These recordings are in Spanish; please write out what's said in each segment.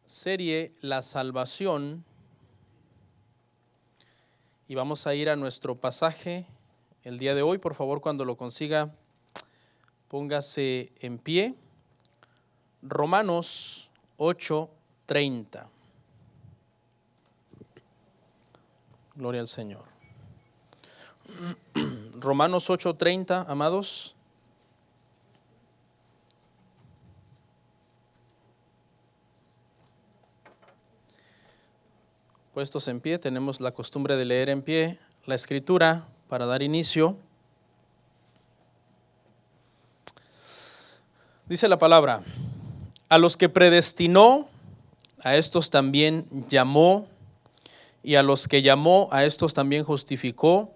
serie La Salvación y vamos a ir a nuestro pasaje el día de hoy. Por favor, cuando lo consiga, póngase en pie. Romanos 8:30. Gloria al Señor. Romanos 8:30, amados. Puestos en pie, tenemos la costumbre de leer en pie la Escritura para dar inicio. Dice la palabra: a los que predestinó, a estos también llamó, y a los que llamó, a estos también justificó,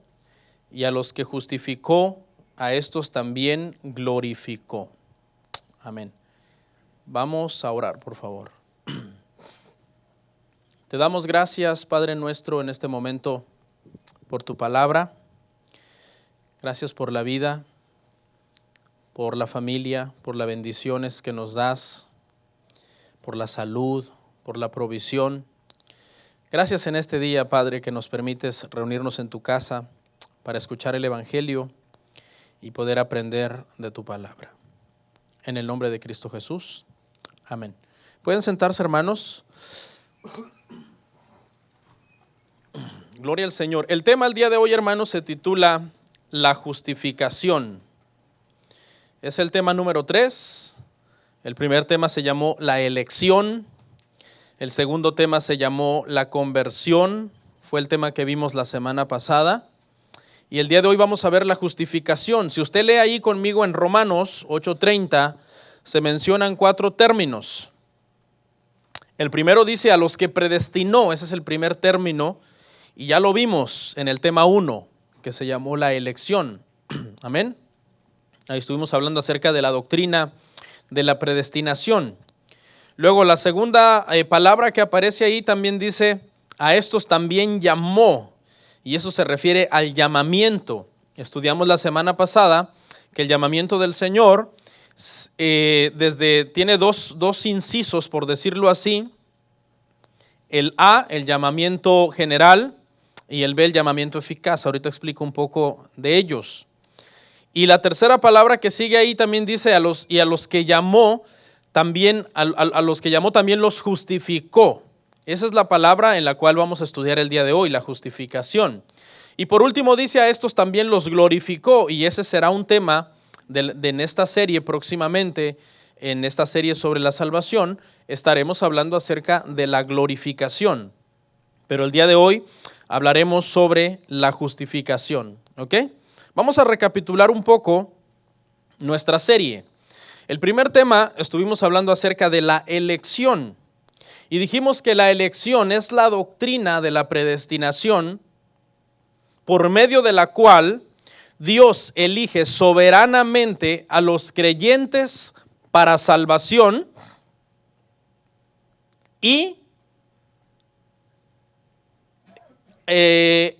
y a los que justificó, a estos también glorificó. Amén. Vamos a orar, por favor. Te damos gracias, Padre nuestro, en este momento por tu palabra. Gracias por la vida, por la familia, por las bendiciones que nos das, por la salud, por la provisión. Gracias en este día, Padre, que nos permites reunirnos en tu casa para escuchar el Evangelio y poder aprender de tu palabra. En el nombre de Cristo Jesús. Amén. ¿Pueden sentarse, hermanos? Gloria al Señor. El tema del día de hoy, hermanos, se titula La justificación. Es el tema número 3. El primer tema se llamó la elección. El segundo tema se llamó la conversión. Fue el tema que vimos la semana pasada. Y el día de hoy vamos a ver la justificación. Si usted lee ahí conmigo en Romanos 8:30, se mencionan 4 términos. El primero dice a los que predestinó. Ese es el primer término. Y ya lo vimos en el tema 1, que se llamó la elección. Amén. Ahí estuvimos hablando acerca de la doctrina de la predestinación. Luego la segunda palabra que aparece ahí también dice, a estos también llamó. Y eso se refiere al llamamiento. Estudiamos la semana pasada que el llamamiento del Señor tiene dos incisos, por decirlo así. El A, el llamamiento general, y el B, el llamamiento eficaz. Ahorita explico un poco de ellos. Y la tercera palabra que sigue ahí también dice a los que llamó también, a los que llamó también los justificó. Esa es la palabra en la cual vamos a estudiar el día de hoy, la justificación. Y por último dice a estos también los glorificó, y ese será un tema en esta serie próximamente. En esta serie sobre la salvación estaremos hablando acerca de la glorificación. Pero el día de hoy hablaremos sobre la justificación. ¿Ok? Vamos a recapitular un poco nuestra serie. El primer tema estuvimos hablando acerca de la elección. Y dijimos que la elección es la doctrina de la predestinación por medio de la cual Dios elige soberanamente a los creyentes para salvación y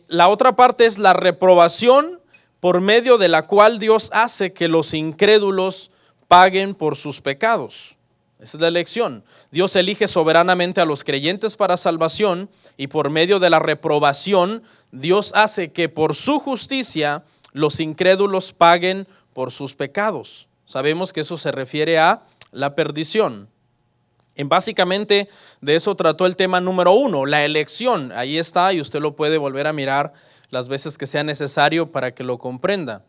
la otra parte es la reprobación por medio de la cual Dios hace que los incrédulos paguen por sus pecados. Esa es la elección. Dios elige soberanamente a los creyentes para salvación y por medio de la reprobación Dios hace que por su justicia los incrédulos paguen por sus pecados. Sabemos que eso se refiere a la perdición. Básicamente de eso trató el tema número 1, la elección. Ahí está y usted lo puede volver a mirar las veces que sea necesario para que lo comprenda.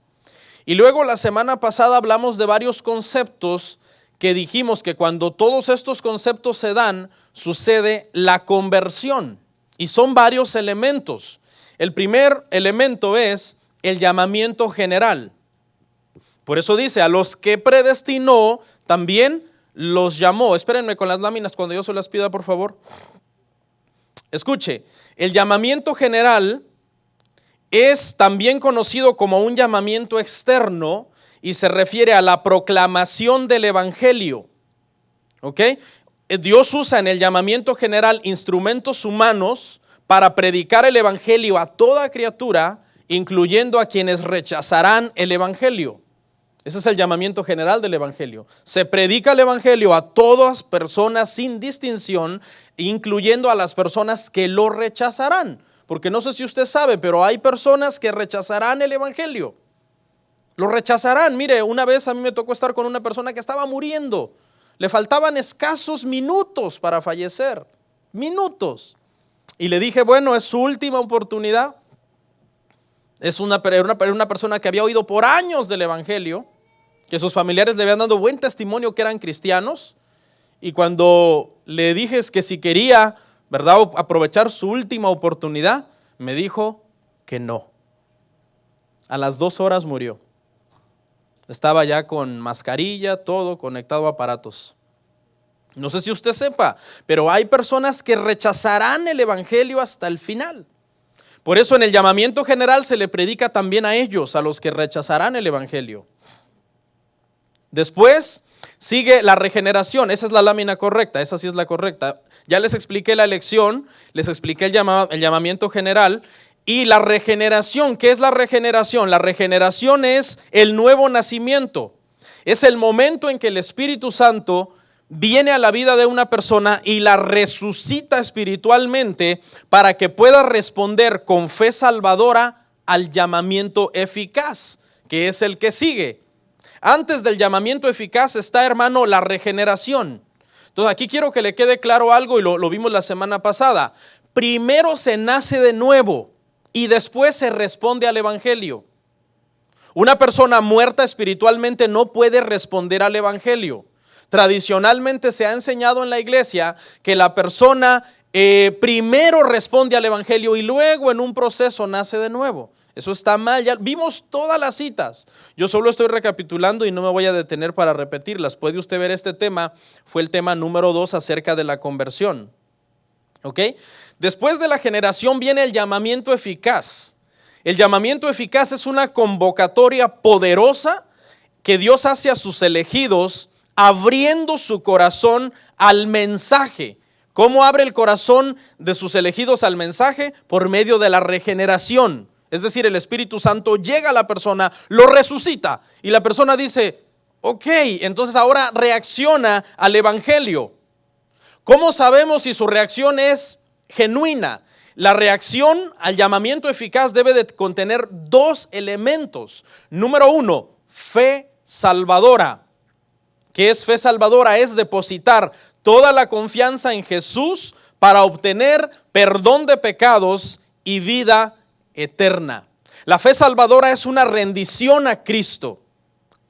Y luego la semana pasada hablamos de varios conceptos que dijimos que cuando todos estos conceptos se dan, sucede la conversión. Y son varios elementos. El primer elemento es el llamamiento general. Por eso dice, a los que predestinó también los llamó. Espérenme con las láminas cuando yo se las pida, por favor. Escuche, el llamamiento general es también conocido como un llamamiento externo y se refiere a la proclamación del evangelio. ¿Ok? Dios usa en el llamamiento general instrumentos humanos para predicar el evangelio a toda criatura, incluyendo a quienes rechazarán el evangelio. Ese es el llamamiento general del Evangelio. Se predica el Evangelio a todas personas sin distinción, incluyendo a las personas que lo rechazarán. Porque no sé si usted sabe, pero hay personas que rechazarán el Evangelio. Lo rechazarán. Mire, una vez a mí me tocó estar con una persona que estaba muriendo. Le faltaban escasos minutos para fallecer. Minutos. Y le dije, bueno, es su última oportunidad. Es una persona que había oído por años del Evangelio, que sus familiares le habían dado buen testimonio que eran cristianos. Y cuando le dije que si quería, ¿verdad?, aprovechar su última oportunidad, me dijo que no. A las 2 horas murió. Estaba ya con mascarilla, todo conectado a aparatos. No sé si usted sepa, pero hay personas que rechazarán el Evangelio hasta el final. Por eso en el llamamiento general se le predica también a ellos, a los que rechazarán el Evangelio. Después sigue la regeneración. Esa es la lámina correcta, esa sí es la correcta. Ya les expliqué la elección, les expliqué el llamamiento general. Y la regeneración, ¿qué es la regeneración? La regeneración es el nuevo nacimiento. Es el momento en que el Espíritu Santo viene a la vida de una persona y la resucita espiritualmente para que pueda responder con fe salvadora al llamamiento eficaz, que es el que sigue. Antes del llamamiento eficaz está, hermano, la regeneración. Entonces aquí quiero que le quede claro algo y lo vimos la semana pasada. Primero se nace de nuevo y después se responde al Evangelio. Una persona muerta espiritualmente no puede responder al Evangelio. Tradicionalmente se ha enseñado en la iglesia que la persona primero responde al Evangelio y luego en un proceso nace de nuevo. Eso está mal, ya vimos todas las citas. Yo solo estoy recapitulando y no me voy a detener para repetirlas. Puede usted ver este tema, fue el tema número 2 acerca de la conversión. ¿Ok? Después de la generación viene el llamamiento eficaz. El llamamiento eficaz es una convocatoria poderosa que Dios hace a sus elegidos, abriendo su corazón al mensaje. ¿Cómo abre el corazón de sus elegidos al mensaje? Por medio de la regeneración. Es decir, el Espíritu Santo llega a la persona, lo resucita y la persona dice, ok, entonces ahora reacciona al Evangelio. ¿Cómo sabemos si su reacción es genuina? La reacción al llamamiento eficaz debe de contener 2 elementos. Número 1, fe salvadora. ¿Qué es fe salvadora? Es depositar toda la confianza en Jesús para obtener perdón de pecados y vida eterna. La fe salvadora es una rendición a Cristo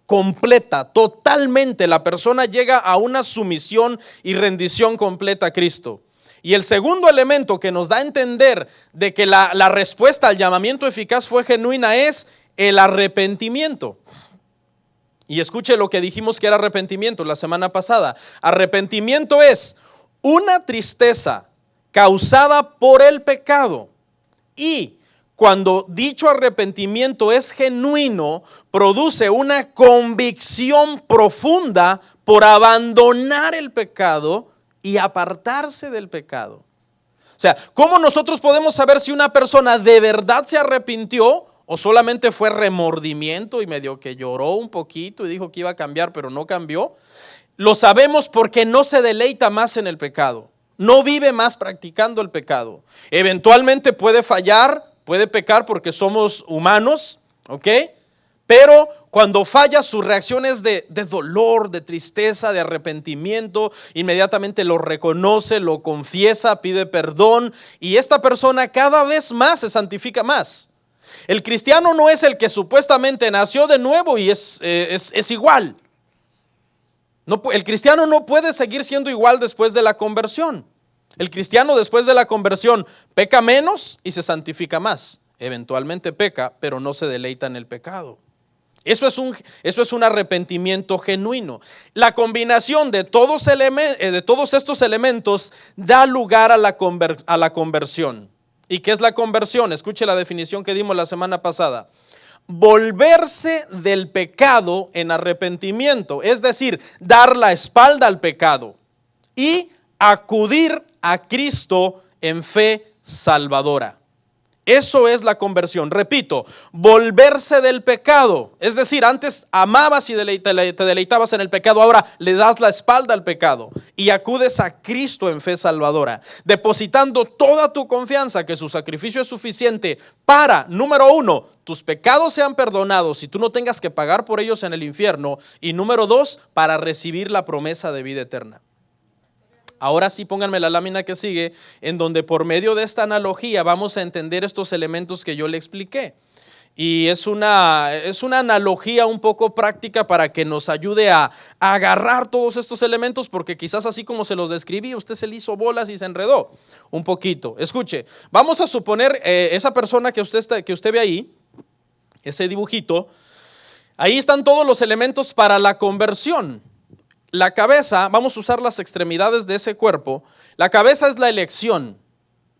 completa, totalmente. La persona llega a una sumisión y rendición completa a Cristo. Y el segundo elemento que nos da a entender de que la respuesta al llamamiento eficaz fue genuina es el arrepentimiento. Y escuche lo que dijimos que era arrepentimiento la semana pasada. Arrepentimiento es una tristeza causada por el pecado y cuando dicho arrepentimiento es genuino, produce una convicción profunda por abandonar el pecado y apartarse del pecado. O sea, ¿cómo nosotros podemos saber si una persona de verdad se arrepintió o solamente fue remordimiento y medio que lloró un poquito y dijo que iba a cambiar pero no cambió? Lo sabemos porque no se deleita más en el pecado, no vive más practicando el pecado. Eventualmente puede fallar, puede pecar porque somos humanos, ¿ok? Pero cuando falla, su reacción es de dolor, de tristeza, de arrepentimiento. Inmediatamente lo reconoce, lo confiesa, pide perdón. Y esta persona cada vez más se santifica más. El cristiano no es el que supuestamente nació de nuevo y es igual. No, el cristiano no puede seguir siendo igual después de la conversión. El cristiano después de la conversión peca menos y se santifica más. Eventualmente peca, pero no se deleita en el pecado. Eso es un arrepentimiento genuino. La combinación de todos estos elementos da lugar a la conversión. ¿Y qué es la conversión? Escuche la definición que dimos la semana pasada. Volverse del pecado en arrepentimiento, es decir, dar la espalda al pecado y acudir a Cristo en fe salvadora. Eso es la conversión. Repito, volverse del pecado. Es decir, antes amabas y te deleitabas en el pecado, ahora le das la espalda al pecado y acudes a Cristo en fe salvadora, depositando toda tu confianza que su sacrificio es suficiente para, número 1, tus pecados sean perdonados y tú no tengas que pagar por ellos en el infierno, y número 2, para recibir la promesa de vida eterna. Ahora sí, pónganme la lámina que sigue, en donde por medio de esta analogía vamos a entender estos elementos que yo le expliqué. Y es una analogía un poco práctica para que nos ayude a agarrar todos estos elementos, porque quizás así como se los describí, usted se le hizo bolas y se enredó un poquito. Escuche, vamos a suponer esa persona que usted ve ahí, ese dibujito, ahí están todos los elementos para la conversión. La cabeza, vamos a usar las extremidades de ese cuerpo. La cabeza es la elección.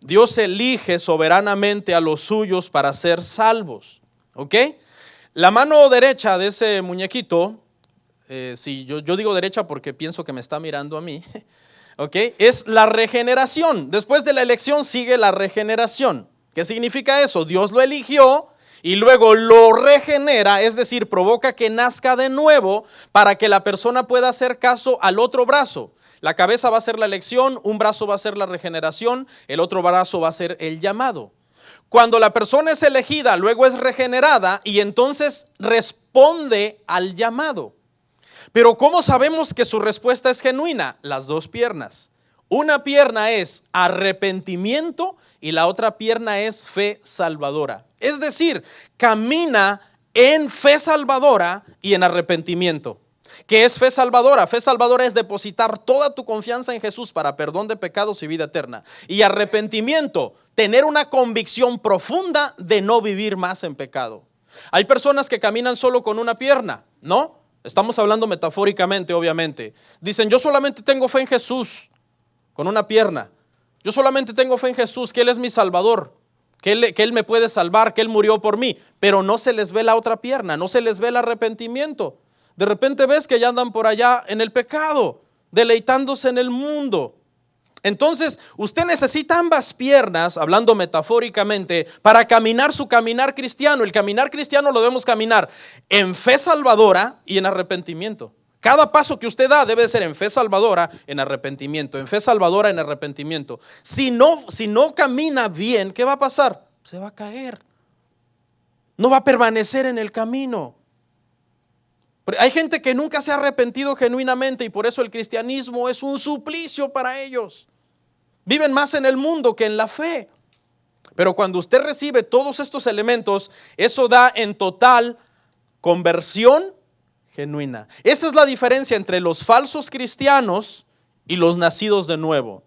Dios elige soberanamente a los suyos para ser salvos. ¿Ok? La mano derecha de ese muñequito, si yo digo derecha porque pienso que me está mirando a mí, ¿ok? Es la regeneración. Después de la elección sigue la regeneración. ¿Qué significa eso? Dios lo eligió y luego lo regenera, es decir, provoca que nazca de nuevo para que la persona pueda hacer caso al otro brazo. La cabeza va a ser la elección, un brazo va a ser la regeneración, el otro brazo va a ser el llamado. Cuando la persona es elegida, luego es regenerada y entonces responde al llamado. Pero ¿cómo sabemos que su respuesta es genuina? Las dos piernas. Una pierna es arrepentimiento y la otra pierna es fe salvadora. Es decir, camina en fe salvadora y en arrepentimiento. ¿Qué es fe salvadora? Fe salvadora es depositar toda tu confianza en Jesús para perdón de pecados y vida eterna. Y arrepentimiento, tener una convicción profunda de no vivir más en pecado. Hay personas que caminan solo con una pierna, ¿no? Estamos hablando metafóricamente, obviamente. Dicen, yo solamente tengo fe en Jesús, con una pierna. Yo solamente tengo fe en Jesús, que Él es mi Salvador, que Él me puede salvar, que Él murió por mí. Pero no se les ve la otra pierna, no se les ve el arrepentimiento. De repente ves que ya andan por allá en el pecado, deleitándose en el mundo. Entonces, usted necesita ambas piernas, hablando metafóricamente, para caminar su caminar cristiano. El caminar cristiano lo debemos caminar en fe salvadora y en arrepentimiento. Cada paso que usted da debe ser en fe salvadora, en arrepentimiento, en fe salvadora, en arrepentimiento. Si no camina bien, ¿qué va a pasar? Se va a caer. No va a permanecer en el camino. Hay gente que nunca se ha arrepentido genuinamente y por eso el cristianismo es un suplicio para ellos. Viven más en el mundo que en la fe. Pero cuando usted recibe todos estos elementos, eso da en total conversión genuina. Esa es la diferencia entre los falsos cristianos y los nacidos de nuevo.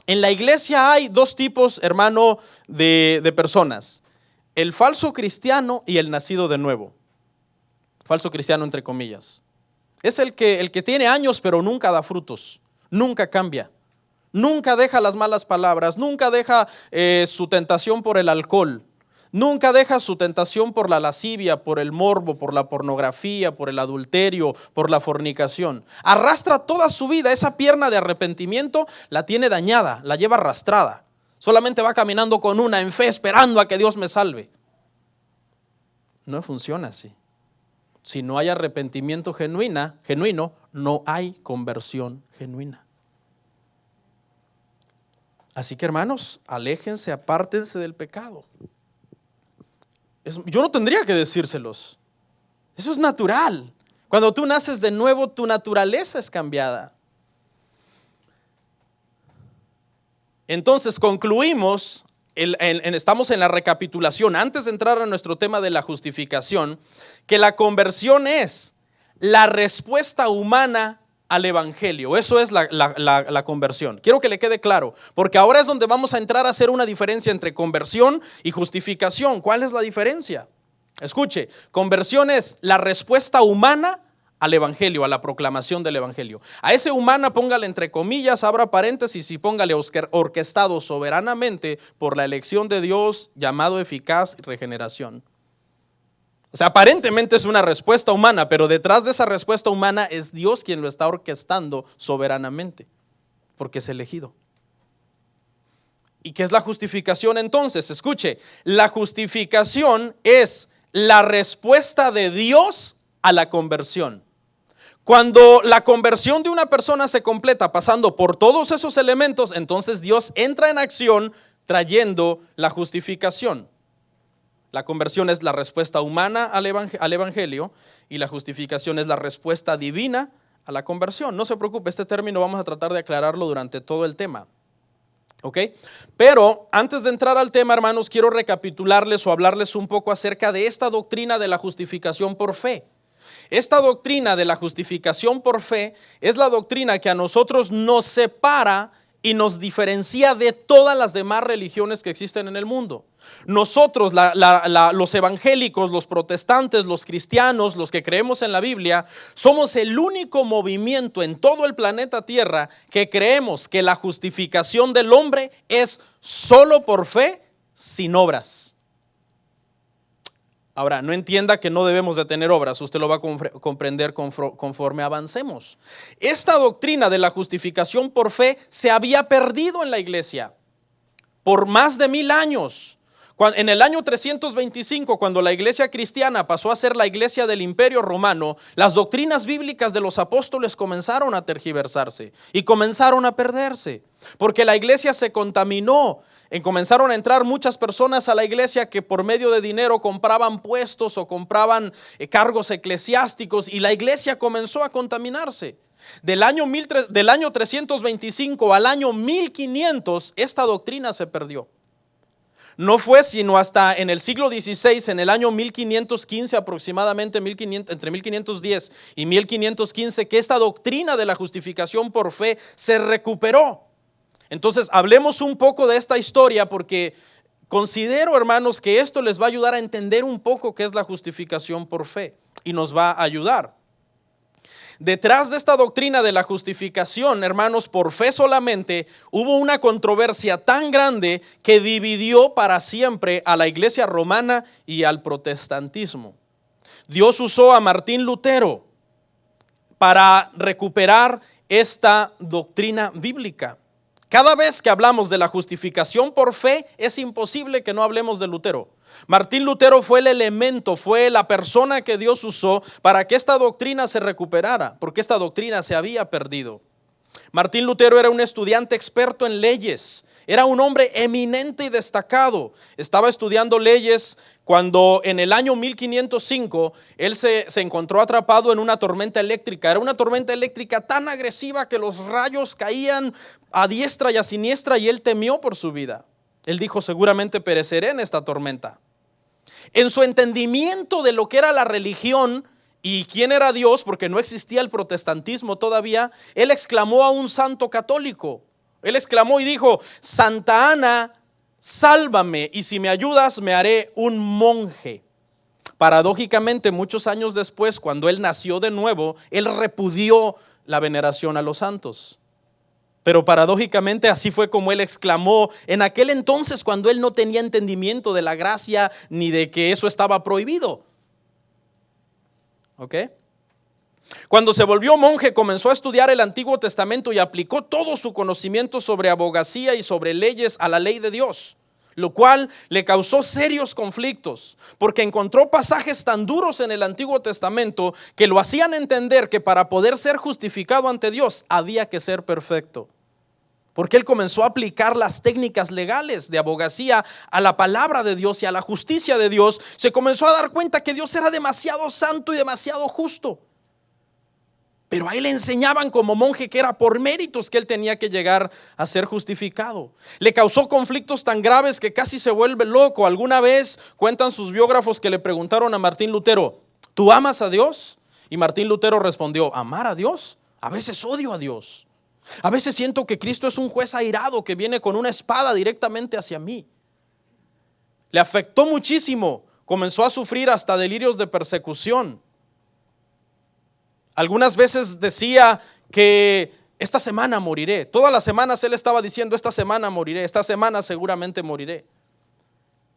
En la iglesia hay dos tipos, hermano, de personas: el falso cristiano y el nacido de nuevo. Falso cristiano entre comillas. Es el que tiene años pero nunca da frutos, nunca cambia, nunca deja las malas palabras, nunca deja su tentación por el alcohol, nunca deja su tentación por la lascivia, por el morbo, por la pornografía, por el adulterio, por la fornicación. Arrastra toda su vida, esa pierna de arrepentimiento la tiene dañada, la lleva arrastrada. Solamente va caminando con una en fe esperando a que Dios me salve. No funciona así. Si no hay arrepentimiento genuino, no hay conversión genuina. Así que, hermanos, aléjense, apártense del pecado. Yo no tendría que decírselos. Eso es natural. Cuando tú naces de nuevo, tu naturaleza es cambiada. Entonces concluimos, estamos en la recapitulación, antes de entrar a nuestro tema de la justificación, que la conversión es la respuesta humana al evangelio. Eso es la conversión. Quiero que le quede claro, porque ahora es donde vamos a entrar a hacer una diferencia entre conversión y justificación. ¿Cuál es la diferencia? Escuche, conversión es la respuesta humana al evangelio, a la proclamación del evangelio. A ese humana póngale entre comillas, abra paréntesis y póngale orquestado soberanamente por la elección de Dios, llamado eficaz y regeneración. O sea, aparentemente es una respuesta humana, pero detrás de esa respuesta humana es Dios quien lo está orquestando soberanamente, porque es elegido. ¿Y qué es la justificación entonces? Escuche, la justificación es la respuesta de Dios a la conversión. Cuando la conversión de una persona se completa pasando por todos esos elementos, entonces Dios entra en acción trayendo la justificación. La conversión es la respuesta humana al evangelio y la justificación es la respuesta divina a la conversión. No se preocupe, este término vamos a tratar de aclararlo durante todo el tema. ¿Ok? Pero antes de entrar al tema, hermanos, quiero recapitularles o hablarles un poco acerca de esta doctrina de la justificación por fe. Esta doctrina de la justificación por fe es la doctrina que a nosotros nos separa y nos diferencia de todas las demás religiones que existen en el mundo. Nosotros, los evangélicos, los protestantes, los cristianos, los que creemos en la Biblia, somos el único movimiento en todo el planeta Tierra que creemos que la justificación del hombre es solo por fe, sin obras. Ahora, no entienda que no debemos de tener obras, usted lo va a comprender conforme avancemos. Esta doctrina de la justificación por fe se había perdido en la iglesia por más de 1000 años. En el año 325, cuando la iglesia cristiana pasó a ser la iglesia del Imperio Romano, las doctrinas bíblicas de los apóstoles comenzaron a tergiversarse y comenzaron a perderse, porque la iglesia se contaminó. Comenzaron a entrar muchas personas a la iglesia que por medio de dinero compraban puestos o compraban cargos eclesiásticos, y la iglesia comenzó a contaminarse. Del año 325 al año 1500, esta doctrina se perdió. No fue sino hasta en el siglo XVI, en el año 1515 aproximadamente, entre 1510 y 1515, que esta doctrina de la justificación por fe se recuperó. Entonces, hablemos un poco de esta historia, porque considero, hermanos, que esto les va a ayudar a entender un poco qué es la justificación por fe y nos va a ayudar. Detrás de esta doctrina de la justificación, hermanos, por fe solamente, hubo una controversia tan grande que dividió para siempre a la iglesia romana y al protestantismo. Dios usó a Martín Lutero para recuperar esta doctrina bíblica. Cada vez que hablamos de la justificación por fe, es imposible que no hablemos de Lutero. Martín Lutero fue el elemento, fue la persona que Dios usó para que esta doctrina se recuperara, porque esta doctrina se había perdido. Martín Lutero era un estudiante experto en leyes, era un hombre eminente y destacado. Estaba estudiando leyes cuando en el año 1505 él se encontró atrapado en una tormenta eléctrica. Era una tormenta eléctrica tan agresiva que los rayos caían a diestra y a siniestra, y él temió por su vida. Él dijo: seguramente pereceré en esta tormenta. En su entendimiento de lo que era la religión y quién era Dios, porque no existía el protestantismo todavía, él exclamó a un santo católico. Él exclamó y dijo: Santa Ana, sálvame, y si me ayudas me haré un monje. Paradójicamente, muchos años después, cuando él nació de nuevo, él repudió la veneración a los santos. Pero paradójicamente así fue como él exclamó en aquel entonces, cuando él no tenía entendimiento de la gracia ni de que eso estaba prohibido. ¿Ok? Cuando se volvió monje, comenzó a estudiar el Antiguo Testamento y aplicó todo su conocimiento sobre abogacía y sobre leyes a la ley de Dios, lo cual le causó serios conflictos, porque encontró pasajes tan duros en el Antiguo Testamento que lo hacían entender que para poder ser justificado ante Dios había que ser perfecto. Porque él comenzó a aplicar las técnicas legales de abogacía a la palabra de Dios y a la justicia de Dios. Se comenzó a dar cuenta que Dios era demasiado santo y demasiado justo. Pero a él le enseñaban como monje que era por méritos que él tenía que llegar a ser justificado. Le causó conflictos tan graves que casi se vuelve loco. Alguna vez cuentan sus biógrafos que le preguntaron a Martín Lutero: ¿tú amas a Dios? Y Martín Lutero respondió: ¿amar a Dios? A veces odio a Dios. A veces siento que Cristo es un juez airado que viene con una espada directamente hacia mí. Le afectó muchísimo. Comenzó a sufrir hasta delirios de persecución. Algunas veces decía que esta semana moriré. Todas las semanas él estaba diciendo: esta semana moriré, esta semana seguramente moriré.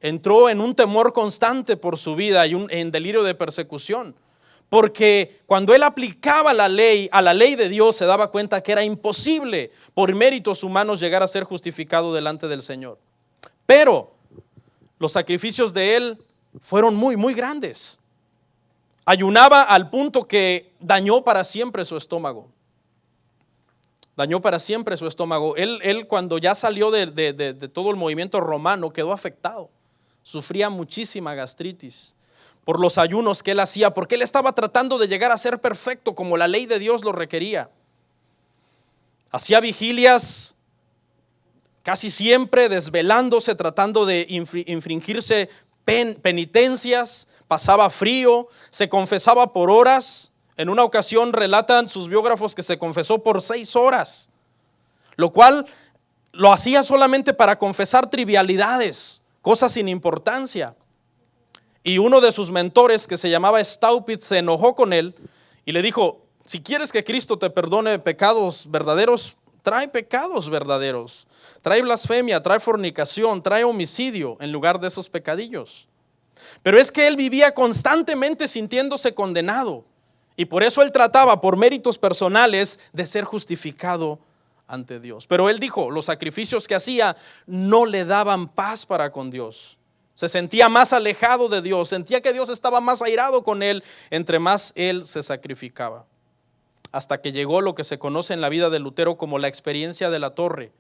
Entró en un temor constante por su vida y en delirio de persecución. porque cuando él aplicaba la ley, a la ley de Dios, se daba cuenta que era imposible por méritos humanos llegar a ser justificado delante del Señor. Pero los sacrificios de él fueron muy, muy grandes. Ayunaba al punto que dañó para siempre su estómago. Dañó para siempre su estómago. Él cuando ya salió de todo el movimiento romano quedó afectado. Sufría muchísima gastritis por los ayunos que él hacía, porque él estaba tratando de llegar a ser perfecto como la ley de Dios lo requería. Hacía vigilias casi siempre desvelándose, tratando de infringirse penitencias, pasaba frío, se confesaba por horas. En una ocasión relatan sus biógrafos que se confesó por 6 horas, lo cual lo hacía solamente para confesar trivialidades, cosas sin importancia. Y uno de sus mentores, que se llamaba Staupitz, se enojó con él y le dijo: si quieres que Cristo te perdone pecados verdaderos, trae pecados verdaderos, trae blasfemia, trae fornicación, trae homicidio en lugar de esos pecadillos. Pero es que él vivía constantemente sintiéndose condenado, y por eso él trataba por méritos personales de ser justificado ante Dios. Pero él dijo, los sacrificios que hacía no le daban paz para con Dios. Se sentía más alejado de Dios, sentía que Dios estaba más airado con él entre más él se sacrificaba. Hasta que llegó lo que se conoce en la vida de Lutero como la experiencia de la torre.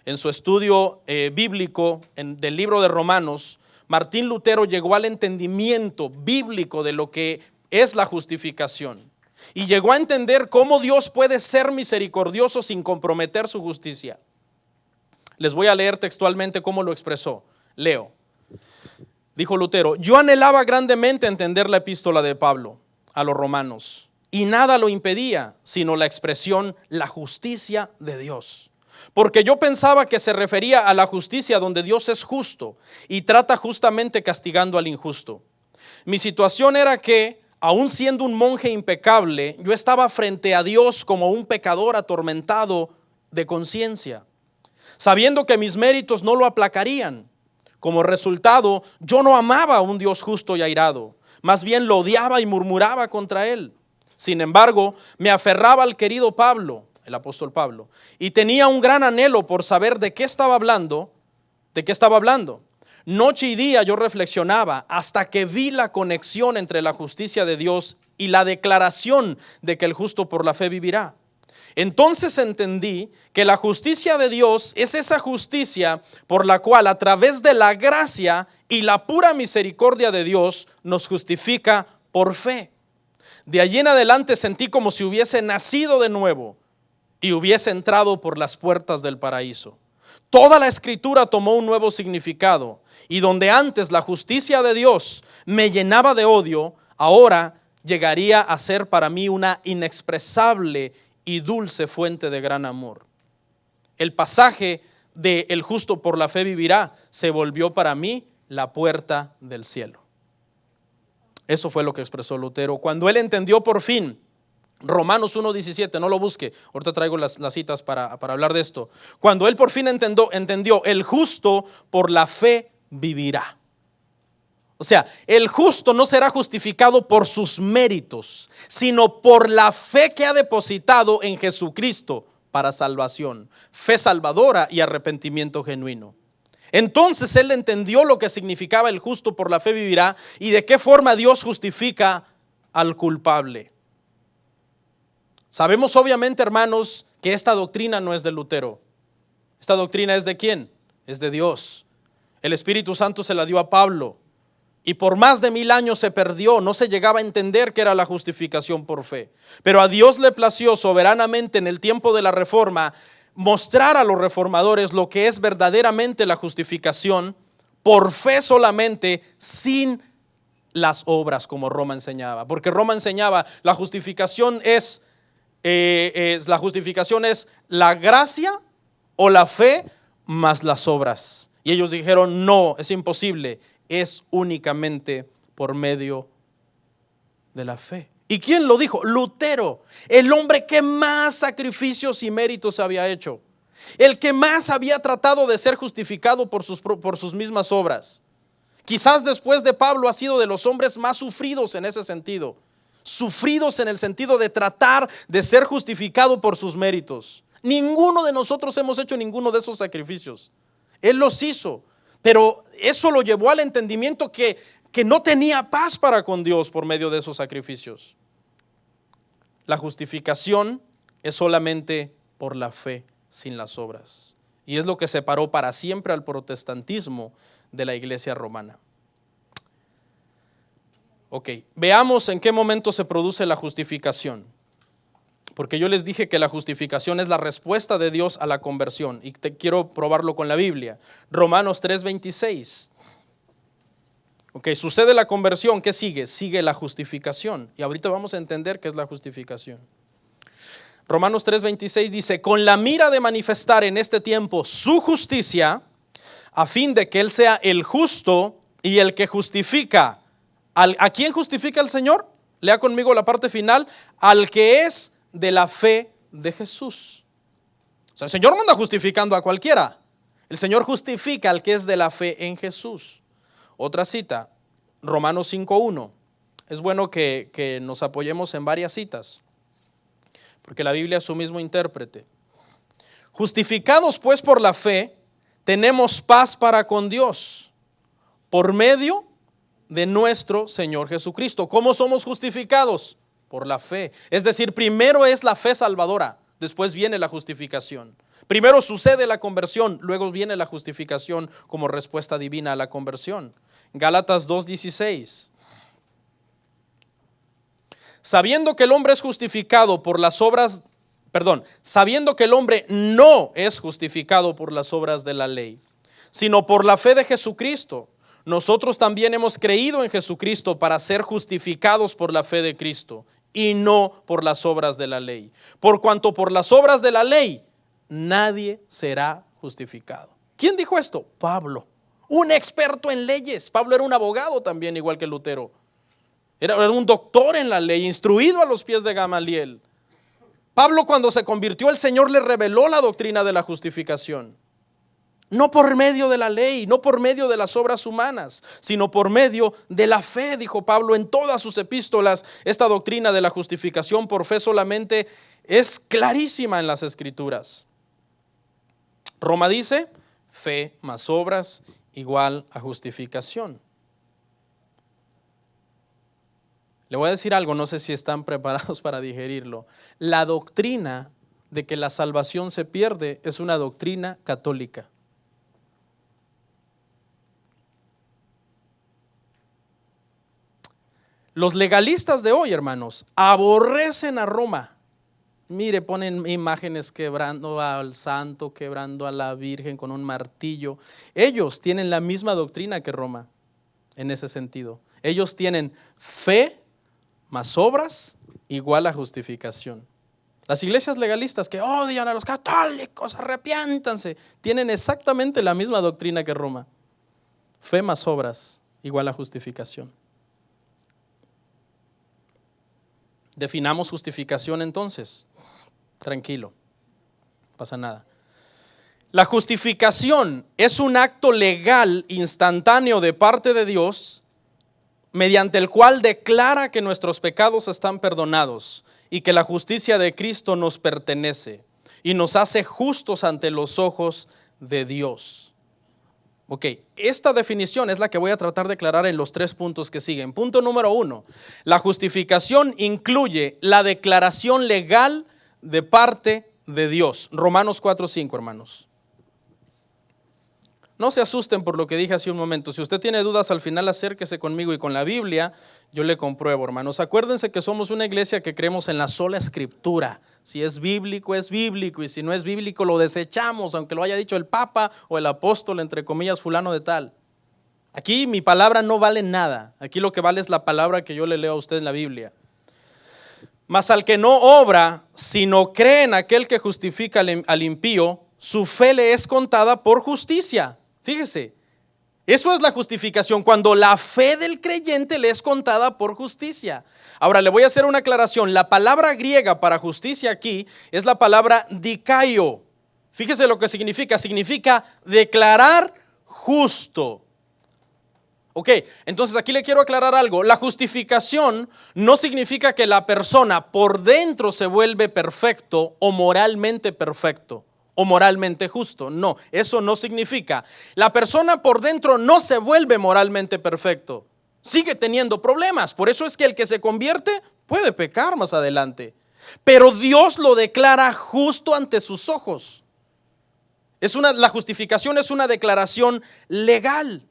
En su estudio bíblico del libro de Romanos, Martín Lutero llegó al entendimiento bíblico de lo que es la justificación. Y llegó a entender cómo Dios puede ser misericordioso sin comprometer su justicia. Les voy a leer textualmente cómo lo expresó. Leo. Dijo Lutero: yo anhelaba grandemente entender la epístola de Pablo a los romanos, y nada lo impedía, sino la expresión la justicia de Dios. Porque yo pensaba que se refería a la justicia donde Dios es justo y trata justamente castigando al injusto. Mi situación era que, aun siendo un monje impecable, yo estaba frente a Dios como un pecador atormentado de conciencia, sabiendo que mis méritos no lo aplacarían. Como resultado, yo no amaba a un Dios justo y airado, más bien lo odiaba y murmuraba contra él. Sin embargo, me aferraba al querido Pablo, el apóstol Pablo, y tenía un gran anhelo por saber de qué estaba hablando. Noche y día yo reflexionaba hasta que vi la conexión entre la justicia de Dios y la declaración de que el justo por la fe vivirá. Entonces entendí que la justicia de Dios es esa justicia por la cual, a través de la gracia y la pura misericordia de Dios, nos justifica por fe. De allí en adelante sentí como si hubiese nacido de nuevo y hubiese entrado por las puertas del paraíso. Toda la escritura tomó un nuevo significado, y donde antes la justicia de Dios me llenaba de odio, ahora llegaría a ser para mí una inexpresable y dulce fuente de gran amor. El pasaje de el justo por la fe vivirá se volvió para mí la puerta del cielo. Eso fue lo que expresó Lutero cuando él entendió por fin Romanos 1:17, no lo busque, ahorita traigo las citas para hablar de esto. Cuando él por fin entendió, el justo por la fe vivirá. O sea, el justo no será justificado por sus méritos, sino por la fe que ha depositado en Jesucristo para salvación, fe salvadora y arrepentimiento genuino. Entonces él entendió lo que significaba el justo por la fe vivirá y de qué forma Dios justifica al culpable. Sabemos obviamente, hermanos, que esta doctrina no es de Lutero. Esta doctrina es de ¿quién? Es de Dios. El Espíritu Santo se la dio a Pablo. Y por más de 1000 años se perdió, no se llegaba a entender qué era la justificación por fe. Pero a Dios le plació soberanamente en el tiempo de la Reforma mostrar a los reformadores lo que es verdaderamente la justificación por fe solamente, sin las obras, como Roma enseñaba. Porque Roma enseñaba la justificación es la gracia o la fe más las obras. Y ellos dijeron no, es imposible. Es únicamente por medio de la fe. ¿Y quién lo dijo? Lutero, el hombre que más sacrificios y méritos había hecho, el que más había tratado de ser justificado por sus mismas obras. Quizás después de Pablo ha sido de los hombres más sufridos en ese sentido. sufridos en el sentido de tratar de ser justificado por sus méritos. Ninguno de nosotros hemos hecho ninguno de esos sacrificios. Él los hizo, pero eso lo llevó al entendimiento que no tenía paz para con Dios por medio de esos sacrificios. La justificación es solamente por la fe, sin las obras. Y es lo que separó para siempre al protestantismo de la iglesia romana. Ok, veamos en qué momento se produce la justificación. Porque yo les dije que la justificación es la respuesta de Dios a la conversión. Y quiero probarlo con la Biblia. Romanos 3:26. Ok, sucede la conversión, ¿qué sigue? Sigue la justificación. Y ahorita vamos a entender qué es la justificación. Romanos 3:26 dice: con la mira de manifestar en este tiempo su justicia, a fin de que Él sea el justo y el que justifica. ¿A quién justifica el Señor? Lea conmigo la parte final. Al que es de la fe de Jesús. O sea, el Señor no anda justificando a cualquiera. El Señor justifica al que es de la fe en Jesús. Otra cita, Romanos 5:1. Es bueno que nos apoyemos en varias citas, porque la Biblia es su mismo intérprete. Justificados pues por la fe, tenemos paz para con Dios, por medio de nuestro Señor Jesucristo. ¿Cómo somos justificados? Por la fe. Es decir, primero es la fe salvadora, después viene la justificación. Primero sucede la conversión, luego viene la justificación como respuesta divina a la conversión. Gálatas 2:16. Sabiendo que el hombre es justificado por las obras, sabiendo que el hombre no es justificado por las obras de la ley, sino por la fe de Jesucristo, nosotros también hemos creído en Jesucristo para ser justificados por la fe de Cristo y no por las obras de la ley. Por cuanto por las obras de la ley nadie será justificado. ¿Quién dijo esto? Pablo, un experto en leyes. Pablo era un abogado también, igual que Lutero. Era un doctor en la ley, instruido a los pies de Gamaliel. Pablo, cuando se convirtió, el Señor le reveló la doctrina de la justificación. No por medio de la ley, no por medio de las obras humanas, sino por medio de la fe, dijo Pablo en todas sus epístolas. Esta doctrina de la justificación por fe solamente es clarísima en las Escrituras. Roma dice: fe más obras igual a justificación. Le voy a decir algo, no sé si están preparados para digerirlo. La doctrina de que la salvación se pierde es una doctrina católica. Los legalistas de hoy, hermanos, aborrecen a Roma. Mire, ponen imágenes quebrando al santo, quebrando a la Virgen con un martillo. Ellos tienen la misma doctrina que Roma en ese sentido. Ellos tienen fe más obras igual a justificación. Las iglesias legalistas que odian a los católicos, arrepiéntanse, tienen exactamente la misma doctrina que Roma. Fe más obras igual a justificación. Definamos justificación entonces. Tranquilo, no pasa nada. La justificación es un acto legal instantáneo de parte de Dios, mediante el cual declara que nuestros pecados están perdonados y que la justicia de Cristo nos pertenece y nos hace justos ante los ojos de Dios. Ok, esta definición es la que voy a tratar de aclarar en los 3 puntos que siguen. Punto número 1, la justificación incluye la declaración legal de parte de Dios. Romanos 4:5, hermanos. No se asusten por lo que dije hace un momento. Si usted tiene dudas al final, acérquese conmigo y con la Biblia yo le compruebo, hermanos. Acuérdense que somos una iglesia que creemos en la sola escritura. Si es bíblico, es bíblico, y si no es bíblico, lo desechamos, aunque lo haya dicho el Papa o el apóstol, entre comillas, fulano de tal. Aquí mi palabra no vale nada. Aquí lo que vale es la palabra que yo le leo a usted en la Biblia. Mas al que no obra, sino cree en aquel que justifica al impío, su fe le es contada por justicia. Fíjese, eso es la justificación, cuando la fe del creyente le es contada por justicia. Ahora le voy a hacer una aclaración. La palabra griega para justicia aquí es la palabra dikaio. Fíjese lo que significa. Significa declarar justo. Ok, entonces aquí le quiero aclarar algo. La justificación no significa que la persona por dentro se vuelve perfecto o moralmente perfecto o moralmente justo. No, eso no significa. La persona por dentro no se vuelve moralmente perfecto. Sigue teniendo problemas. Por eso es que el que se convierte puede pecar más adelante. Pero Dios lo declara justo ante sus ojos. La justificación es una declaración legal.